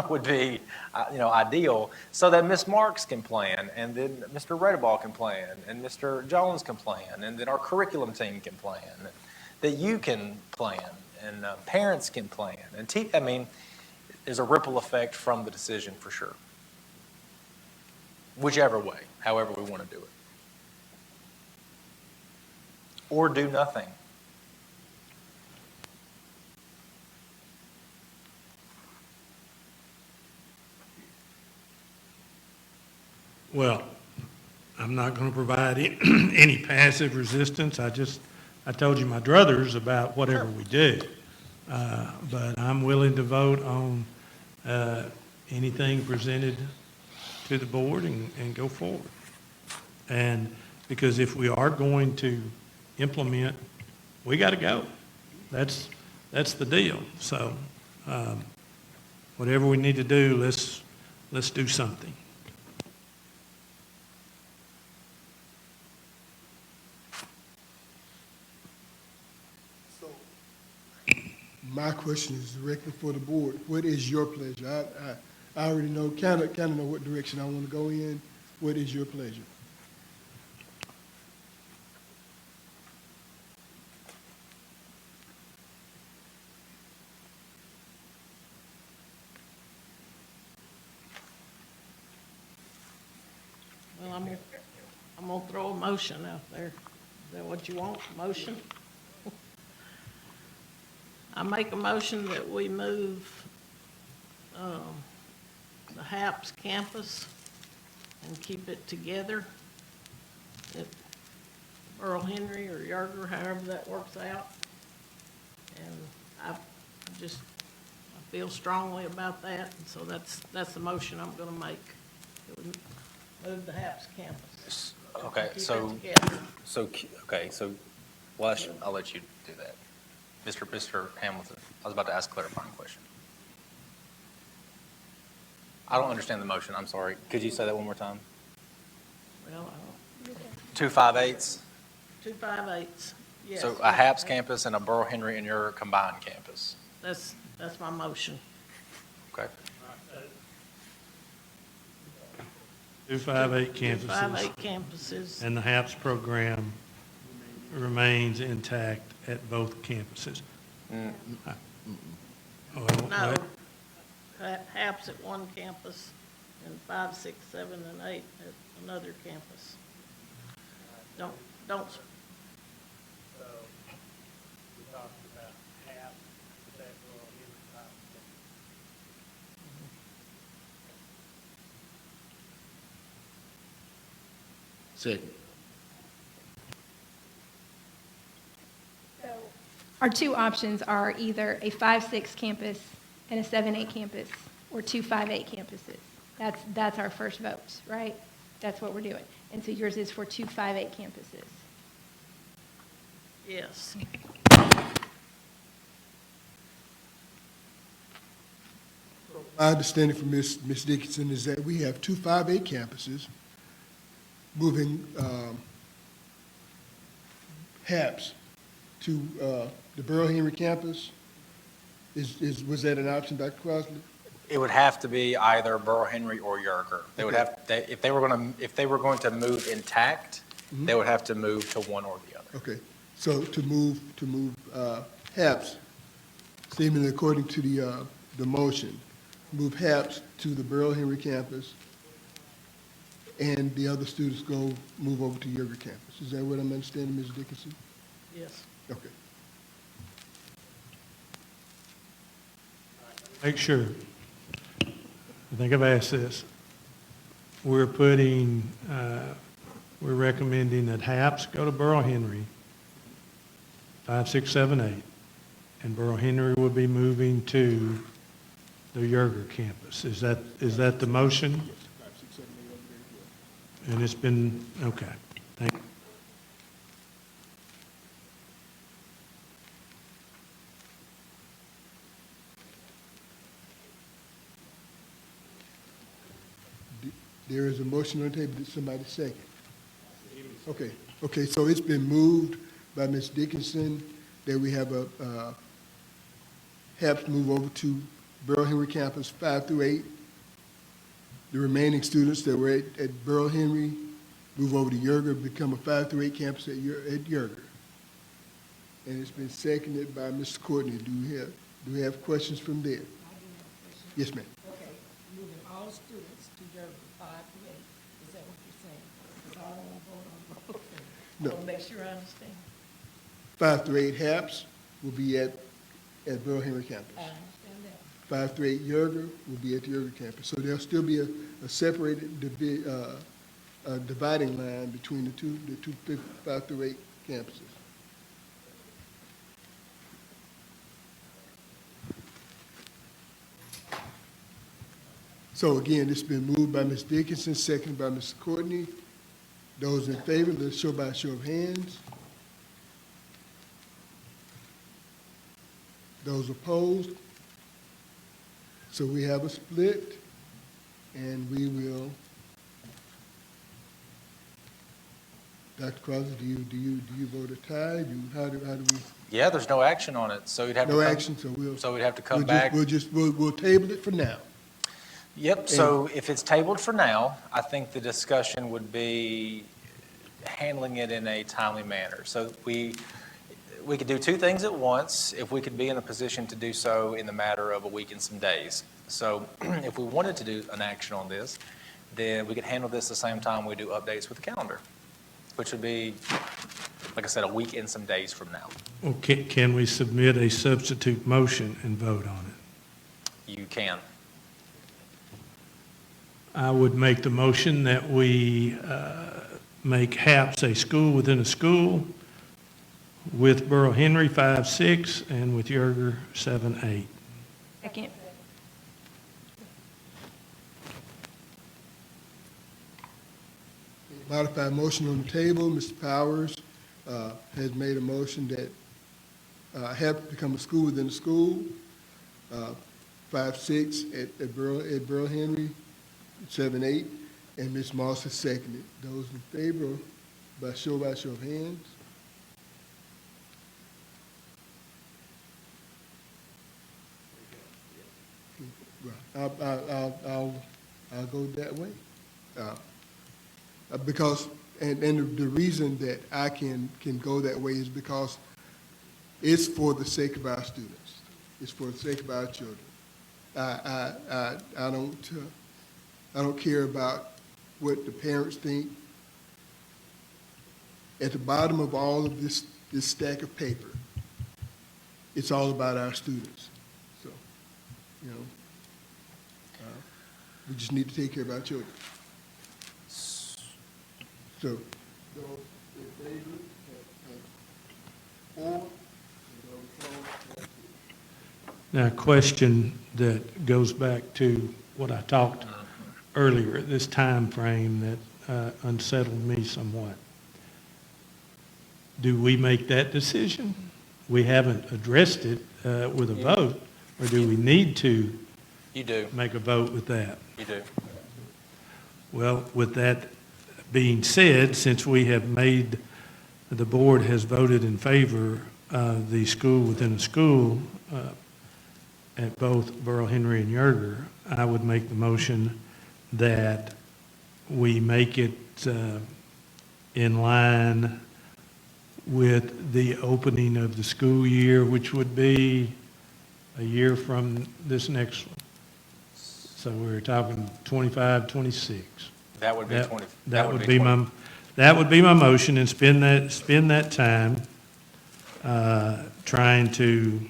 Speaker 4: would be, ideal, so that Ms. Marks can plan, and then Mr. Redeball can plan, and Mr. Jones can plan, and then our curriculum team can plan, and that you can plan, and parents can plan, and there's a ripple effect from the decision for sure. Whichever way, however we want to do it. Or do nothing.
Speaker 12: Well, I'm not going to provide any passive resistance. I told you my druthers about whatever we do. But I'm willing to vote on anything presented to the board and go forward. And because if we are going to implement, we got to go. That's the deal. So whatever we need to do, let's do something.
Speaker 1: My question is directly for the board. What is your pleasure? I already know, kind of know what direction I want to go in. What is your pleasure?
Speaker 3: Well, I'm gonna throw a motion out there. Is that what you want, motion? I make a motion that we move the HAPS campus and keep it together at Earl Henry or Yerger, however that works out. And I feel strongly about that, and so that's the motion I'm gonna make. It would move the HAPS campus.
Speaker 4: Okay,
Speaker 3: Keep it
Speaker 4: so,
Speaker 3: together.
Speaker 4: I'll let you do that. Mr. Hamilton, I was about to ask a clarifying question. I don't understand the motion, I'm sorry. Could you say that one more time?
Speaker 3: Well,
Speaker 4: 258s?
Speaker 3: 258s, yes.
Speaker 4: So a HAPS campus and a Burl Henry and your combined campus?
Speaker 3: That's my motion.
Speaker 4: Okay.
Speaker 12: 258 campuses.
Speaker 3: 258 campuses.
Speaker 12: And the HAPS program remains intact at both campuses.
Speaker 3: No,
Speaker 12: What?
Speaker 3: HAPS at one campus and 5, 6, 7, and 8 at another campus. Don't,
Speaker 7: So, we talked about half, that will impact.
Speaker 14: Second.
Speaker 2: Our two options are either a 5-6 campus and a 7-8 campus, or 2 5-8 campuses. That's our first vote, right? That's what we're doing. And so yours is for 2 5-8 campuses.
Speaker 3: yes.
Speaker 1: My understanding from Ms. Dickinson is that we have 2 5-8 campuses moving HAPS to the Burl Henry campus. Was that an option, Dr. Crosby?
Speaker 4: It would have to be either Burl Henry or Yerger. They would have, if they were going to move intact, they would have to move to one or the other.
Speaker 1: Okay, so to move HAPS, seemingly according to the motion, move HAPS to the Burl Henry campus, and the other students move over to Yerger campus. Is that what I'm understanding, Ms. Dickinson?
Speaker 3: Yes.
Speaker 1: Okay.
Speaker 12: Make sure. I think I've asked this. We're recommending that HAPS go to Burl Henry, 5, 6, 7, 8, and Burl Henry will be moving to the Yerger campus. Is that the motion? And it's been, okay, thank you.
Speaker 1: There is a motion on the table. Did somebody second? Okay, so it's been moved by Ms. Dickinson that we have a HAPS move over to Burl Henry campus 5 through 8. The remaining students that were at Burl Henry move over to Yerger, become a 5 through 8 campus at Yerger. And it's been seconded by Mr. Courtney. Do we have questions from there? Yes, ma'am.
Speaker 13: Okay, moving all students to Yerger, 5 to 8, is that what you're saying? Because I don't want to vote on the whole thing.
Speaker 1: No.
Speaker 13: I want to make sure I understand.
Speaker 1: 5 through 8 HAPS will be at Burl Henry campus.
Speaker 13: I understand that.
Speaker 1: 5 through 8 Yerger will be at the Yerger campus. So there'll still be a separated dividing line between the two 5 through 8 campuses. So again, it's been moved by Ms. Dickinson, seconded by Mr. Courtney. Those in favor, let's show by a show of hands. Those opposed? So we have a split, and we will, Dr. Crosby, do you vote a tie? How do we?
Speaker 4: Yeah, there's no action on it, so you'd have to.
Speaker 1: No
Speaker 4: come-
Speaker 1: action, so
Speaker 4: we'd have to come
Speaker 1: we'll
Speaker 4: back.
Speaker 1: We'll table it for now.
Speaker 4: Yep, so if it's tabled for now, I think the discussion would be handling it in a timely manner. So we could do two things at once, if we could be in a position to do so in the matter of a week and some days. So if we wanted to do an action on this, then we could handle this the same time we do updates with the calendar, which would be like I said, a week and some days from now.
Speaker 12: Well, can we submit a substitute motion and vote on it?
Speaker 4: You can.
Speaker 12: I would make the motion that we make HAPS a school within a school with Burl Henry 5-6 and with Yerger 7-8.
Speaker 2: Second.
Speaker 1: Modified motion on the table. Mr. Powers has made a motion that HAP become a school within a school, 5-6 at Burl Henry, 7-8, and Ms. Moss has seconded. Those in favor, by show of hands. Right. I'll go that way. Because, and the reason that I can go that way is because it's for the sake of our students. It's for the sake of our children. I don't care about what the parents think. At the bottom of all of this stack of paper, it's all about our students. So, you know, we just need to take care of our children. So, those in favor, four,
Speaker 12: Now, a question that goes back to what I talked earlier, this time frame that unsettled me somewhat. Do we make that decision? We haven't addressed it with a vote, or do we need to
Speaker 4: You do.
Speaker 12: make a vote with that?
Speaker 4: You do.
Speaker 12: Well, with that being said, since we have made, the board has voted in favor of the school within a school at both Burl Henry and Yerger, I would make the motion that we make it in line with the opening of the school year, which would be a year from this next one. So we're talking 25, 26.
Speaker 4: That would be
Speaker 12: That-
Speaker 4: 20.
Speaker 12: That would be my motion, and spend that time trying to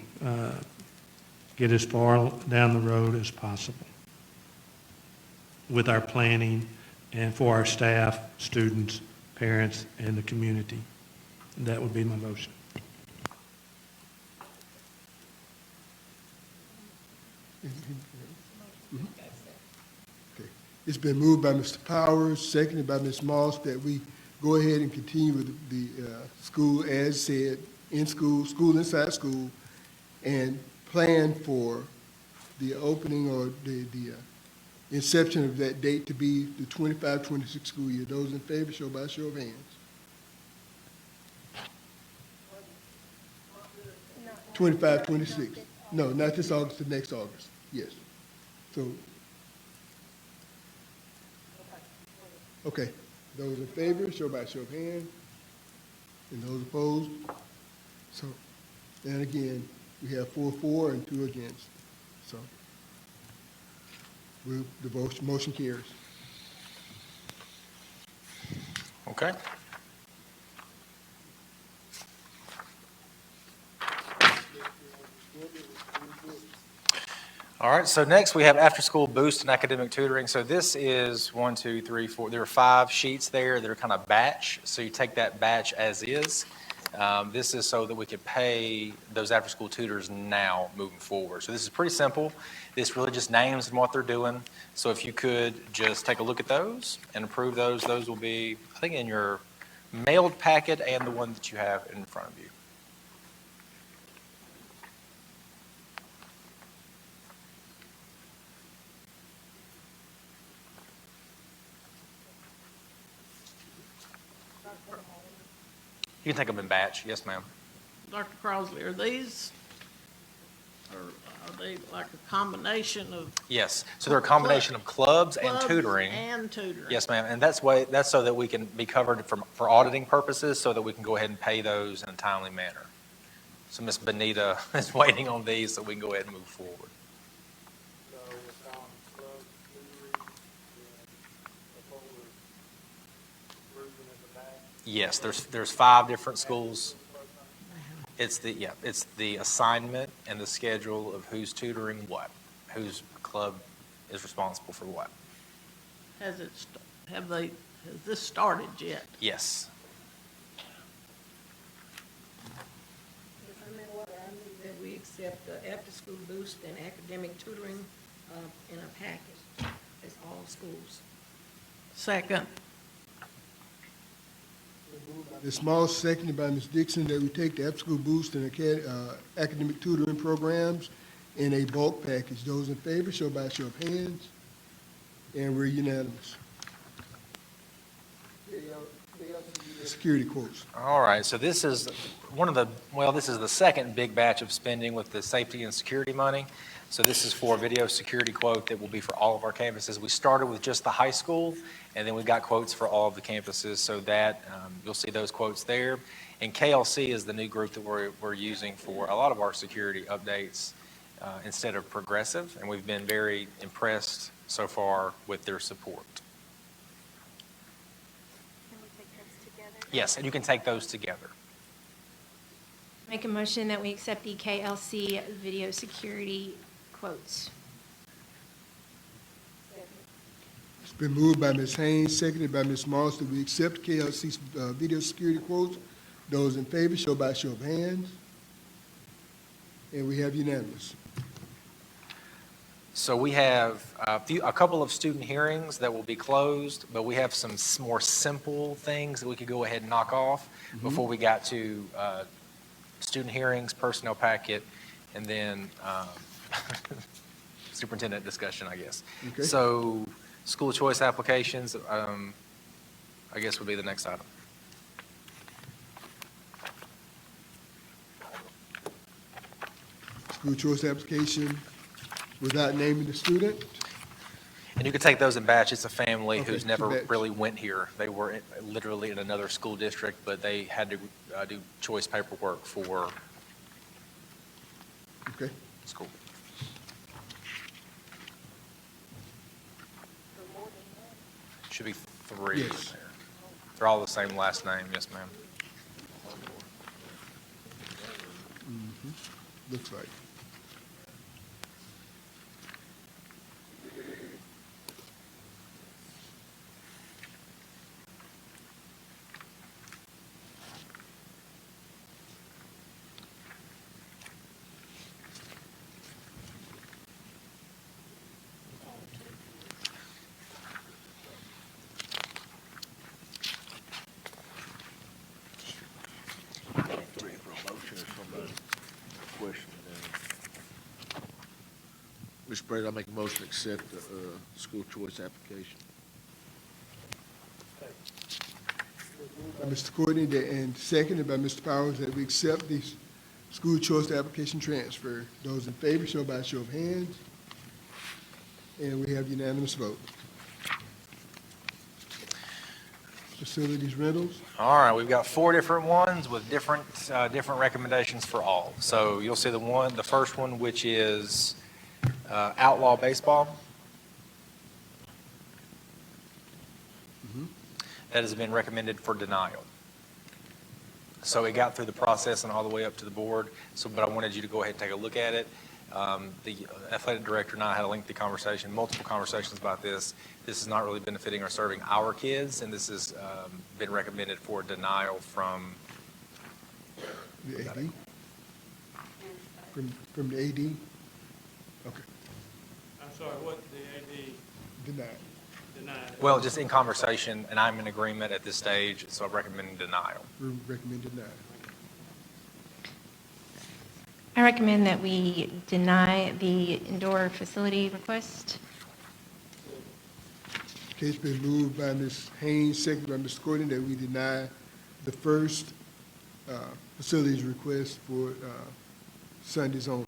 Speaker 12: get as far down the road as possible with our planning and for our staff, students, parents, and the community. That would be my motion.
Speaker 1: Okay. It's been moved by Mr. Powers, seconded by Ms. Moss, that we go ahead and continue with the school as said, in school, school inside school, and plan for the opening or the inception of that date to be the 25-26 school year. Those in favor, show by show of hands. 25, 26. No, not this August, the next August. Yes. So, okay. Those in favor, show by show of hands. And those opposed? So, and again, we have 4 for and 2 against. So, the motion carries.
Speaker 4: Okay. All right, so next we have after-school boost and academic tutoring. So this is 1, 2, 3, 4, there are 5 sheets there that are kind of batch. So you take that batch as is. This is so that we could pay those after-school tutors now moving forward. So this is pretty simple. This really just names and what they're doing. So if you could just take a look at those and approve those, those will be, I think, in your mailed packet and the one that you have in front of you. You can take them in batch. Yes, ma'am.
Speaker 3: Dr. Crosley, are these, or are they like a combination of
Speaker 4: Yes. So they're a combination of clubs and
Speaker 3: clubs
Speaker 4: tutoring.
Speaker 3: and tutoring?
Speaker 4: Yes, ma'am. And that's so that we can be covered for auditing purposes, so that we can go ahead and pay those in a timely manner. So Ms. Benita is waiting on these so we can go ahead and move forward.
Speaker 7: So it's on club tutoring, and before we're approving at the back.
Speaker 4: Yes, there's 5 different schools. It's the assignment and the schedule of who's tutoring what, whose club is responsible for what.
Speaker 3: Has this started yet?
Speaker 4: Yes.
Speaker 13: If I'm in order, I move that we accept the after-school boost and academic tutoring in a package as all schools.
Speaker 3: Second.
Speaker 1: Ms. Moss, seconded by Ms. Dixon, that we take the after-school boost and academic tutoring programs in a bulk package. Those in favor, show by show of hands. And we're unanimous. Security quotes.
Speaker 4: All right, so this is this is the second big batch of spending with the safety and security money. So this is for a video security quote that will be for all of our campuses. We started with just the high school, and then we got quotes for all of the campuses, so that you'll see those quotes there. And KLC is the new group that we're using for a lot of our security updates instead of Progressive, and we've been very impressed so far with their support.
Speaker 2: Can we take those together?
Speaker 4: Yes, and you can take those together.
Speaker 2: Make a motion that we accept the KLC video security quotes.
Speaker 1: It's been moved by Ms. Haynes, seconded by Ms. Moss, that we accept KLC's video security quotes. Those in favor, show by show of hands. And we have unanimous.
Speaker 4: So we have a couple of student hearings that will be closed, but we have some more simple things that we could go ahead and knock off before we got to student hearings, personnel packet, and then superintendent discussion, I guess.
Speaker 1: Okay.
Speaker 4: So school choice applications, I guess would be the next item.
Speaker 1: School choice application without naming the student.
Speaker 4: And you could take those in batch. It's a family
Speaker 1: Okay,
Speaker 4: who's
Speaker 1: two
Speaker 4: never
Speaker 1: batch.
Speaker 4: really went here. They were literally in another school district, but they had to do choice paperwork for
Speaker 1: Okay.
Speaker 4: school. Should be 3.
Speaker 1: Yes.
Speaker 4: They're all the same last name, yes, ma'am.
Speaker 1: Looks like.
Speaker 14: Mr. President, I make a motion to accept the school choice application.
Speaker 1: By Mr. Courtney and seconded by Mr. Powers, that we accept the school choice application transfer. Those in favor, show by show of hands. And we have unanimous vote. Facilities rentals.
Speaker 4: All right, we've got 4 different ones with different recommendations for all. So you'll see the first one, which is outlaw baseball. That has been recommended for denial. So it got through the process and all the way up to the board. But I wanted you to go ahead and take a look at it. The athletic director and I had a lengthy conversation, multiple conversations about this. This is not really benefiting or serving our kids, and this has been recommended for denial from
Speaker 1: The AD? From the AD? Okay,
Speaker 12: I'm sorry, what the AD
Speaker 1: denied.
Speaker 12: denied?
Speaker 4: well, just in conversation, and I'm in agreement at this stage, so I'm recommending denial.
Speaker 1: We recommend denied.
Speaker 2: I recommend that we deny the indoor facility request.
Speaker 1: Okay, it's been moved by Ms. Haynes, seconded by Mr. Courtney, that we deny the first facilities request for Sundays only.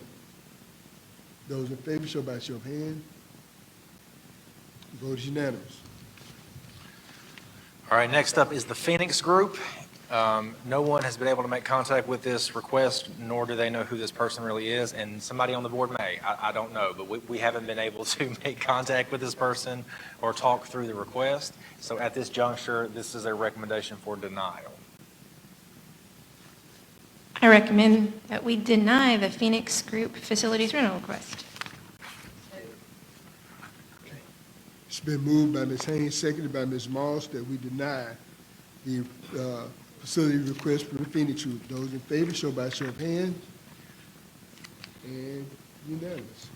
Speaker 1: Those in favor, show by show of hands. The vote is unanimous.
Speaker 4: All right, next up is the Phoenix Group. No one has been able to make contact with this request, nor do they know who this person really is, and somebody on the board may. I don't know, but we haven't been able to make contact with this person or talk through the request. So at this juncture, this is a recommendation for denial.
Speaker 2: I recommend that we deny the Phoenix Group facilities rental request.
Speaker 1: It's been moved by Ms. Haynes, seconded by Ms. Moss, that we deny the facility request from the Phoenix Group. Those in favor, show by show of hands. And unanimous.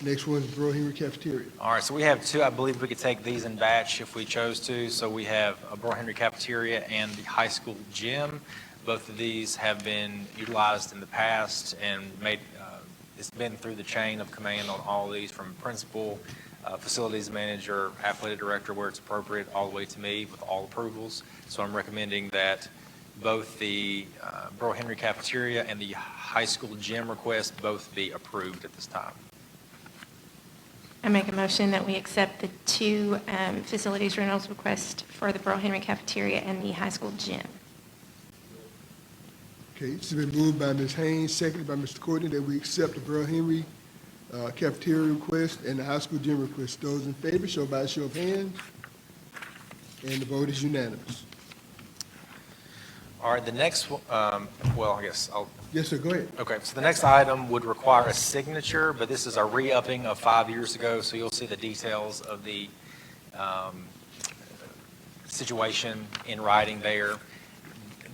Speaker 1: Next one is Bro Henry Cafeteria.
Speaker 4: All right, so we have two. I believe we could take these in batch if we chose to. So we have a Burl Henry Cafeteria and the high school gym. Both of these have been utilized in the past and it's been through the chain of command on all of these, from principal, facilities manager, athletic director where it's appropriate, all the way to me with all approvals. So I'm recommending that both the Burl Henry Cafeteria and the high school gym request both be approved at this time.
Speaker 2: I make a motion that we accept the two facilities rentals request for the Burl Henry Cafeteria and the high school gym.
Speaker 1: Okay, it's been moved by Ms. Haynes, seconded by Mr. Courtney, that we accept the Burl Henry cafeteria request and the high school gym request. Those in favor, show by a show of hands. And the vote is unanimous.
Speaker 4: All right, the next, well, I guess I'll.
Speaker 1: Yes, sir, go ahead.
Speaker 4: Okay, so the next item would require a signature, but this is a re-upping of 5 years ago, so you'll see the details of the situation in writing there.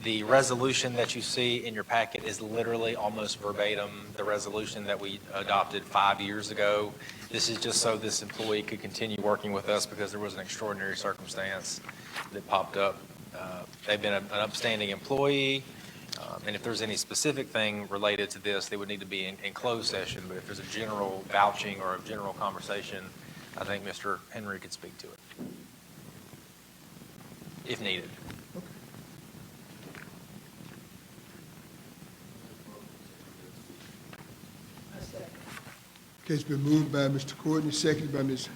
Speaker 4: The resolution that you see in your packet is literally almost verbatim the resolution that we adopted 5 years ago. This is just so this employee could continue working with us because there was an extraordinary circumstance that popped up. They've been an upstanding employee, and if there's any specific thing related to this, they would need to be in closed session, but if there's a general vouching or a general conversation, I think Mr. Henry could speak to it, if needed.
Speaker 1: Okay, it's been moved by Mr. Courtney, seconded by Ms.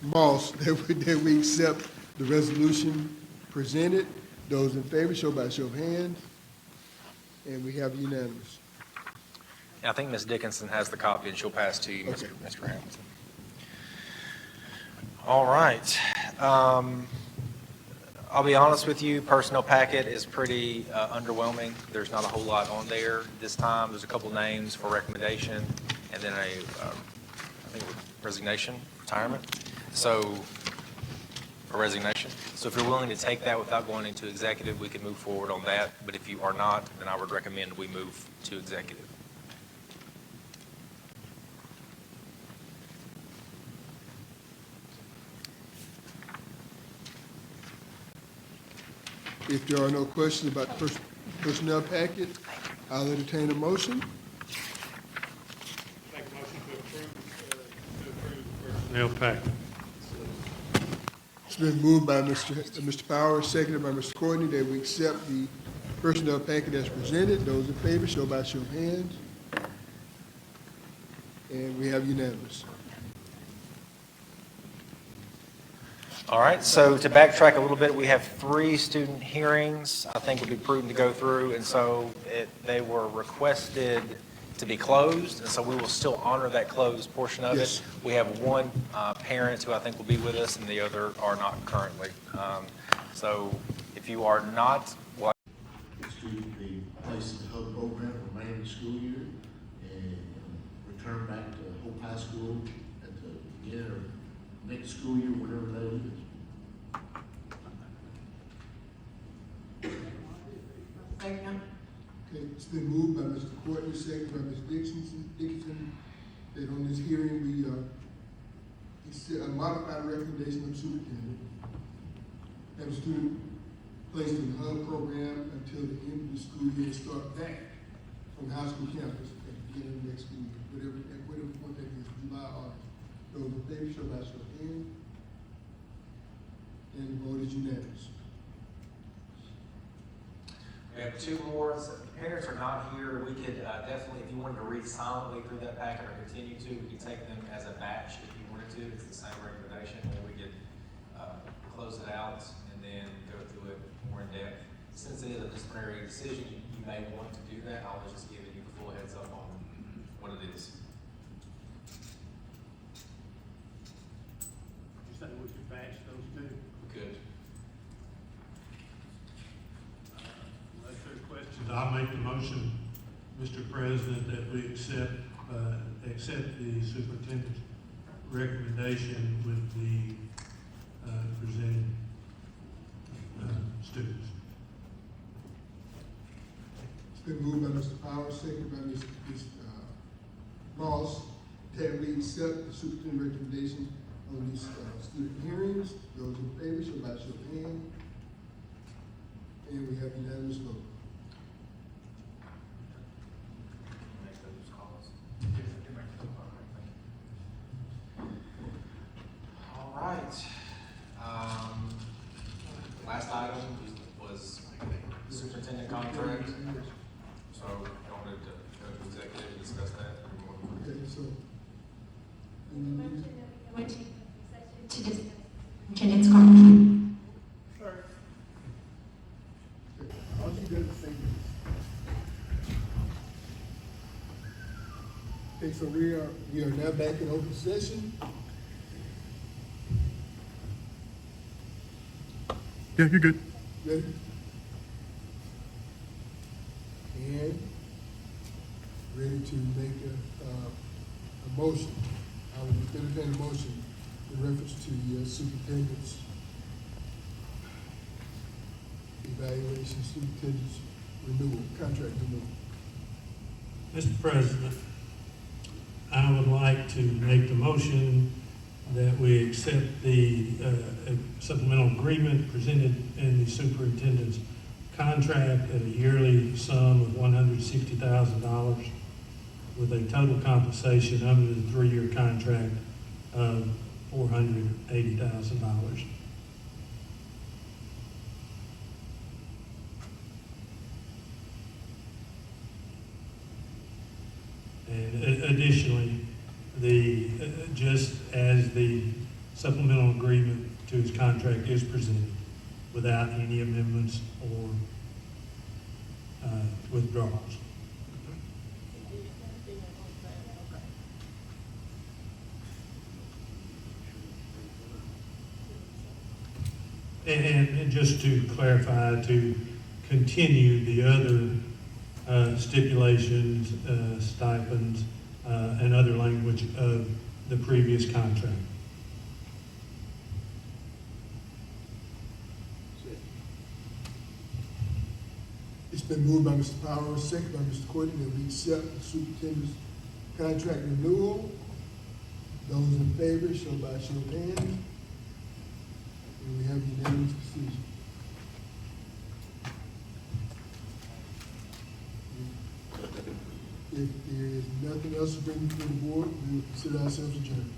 Speaker 1: Moss, that we accept the resolution presented. Those in favor, show by a show of hands. And we have unanimous.
Speaker 4: I think Ms. Dickinson has the copy, and she'll pass to you,
Speaker 1: Okay.
Speaker 4: Mr. Hamilton. All right. I'll be honest with you, personnel packet is pretty underwhelming. There's not a whole lot on there this time. There's a couple names for recommendation, and then I think resignation, retirement. So, a resignation. So if you're willing to take that without going into executive, we can move forward on that. But if you are not, then I would recommend we move to executive.
Speaker 1: If there are no questions about the personnel packet, I'll entertain a motion.
Speaker 12: Make a motion to approve the personnel packet.
Speaker 1: It's been moved by Mr. Powers, seconded by Mr. Courtney, that we accept the personnel packet as presented. Those in favor, show by show of hands. And we have unanimous.
Speaker 4: All right, so to backtrack a little bit, we have 3 student hearings I think would be prudent to go through, and so they were requested to be closed, and so we will still honor that closed portion of
Speaker 1: Yes.
Speaker 4: it. We have one parent who I think will be with us, and the other are not currently. So if you are not, well,
Speaker 14: The student be placed in the hub program for the remainder of the school year and return back to Hope High School at the beginning of next school year, whatever that is.
Speaker 1: Okay, it's been moved by Mr. Courtney, seconded by Ms. Dickinson, that on this hearing, we modify the recommendation of the superintendent. Have a student placed in the hub program until the end of the school year and start back on the high school campus at the beginning of the next school year, whatever point that is, July, August. Those in favor, show by show of hands. And the vote is unanimous.
Speaker 4: we have 2 more. So if the parents are not here, we could definitely, if you wanted to read silently through that packet or continue to, we could take them as a batch if you wanted to. It's the same recommendation, or we could close it out and then go through it more in depth. Since it is a disciplinary decision, you may want to do that. I'll just give you the full heads up on what it is.
Speaker 7: You say we could batch those two?
Speaker 4: We could.
Speaker 12: I'll make the motion, Mr. President, that we accept the superintendent's recommendation with the presented students.
Speaker 1: It's been moved by Mr. Powers, seconded by Ms. Ross, that we accept the superintendent recommendation on these student hearings. Those in favor, show by show of hand. And we have unanimous vote.
Speaker 4: All right. Last item was superintendent contract. So I wanted to go to executive and discuss that.
Speaker 1: Okay, so.
Speaker 2: To discuss superintendent's contract.
Speaker 1: All you got to say is. Okay, so we are now back in open session.
Speaker 10: Yeah, you're good.
Speaker 1: Ready? And ready to make a motion. I will entertain a motion in reference to the superintendent's evaluation, superintendent's renewal, contract renewal.
Speaker 12: Mr. President, I would like to make the motion that we accept the supplemental agreement presented in the superintendent's contract at a yearly sum of $160,000 with a total compensation under the 3-year contract of $480,000. And additionally, just as the supplemental agreement to his contract is presented, without any amendments or withdrawals. And just to clarify, to continue the other stipulations, stipends, and other language of the previous contract.
Speaker 1: It's been moved by Mr. Powers, seconded by Mr. Courtney, that we accept the superintendent's contract renewal. Those in favor, show by show of hands. And we have unanimous decision. If there is nothing else to bring before the board, we will consider ourselves adjourned.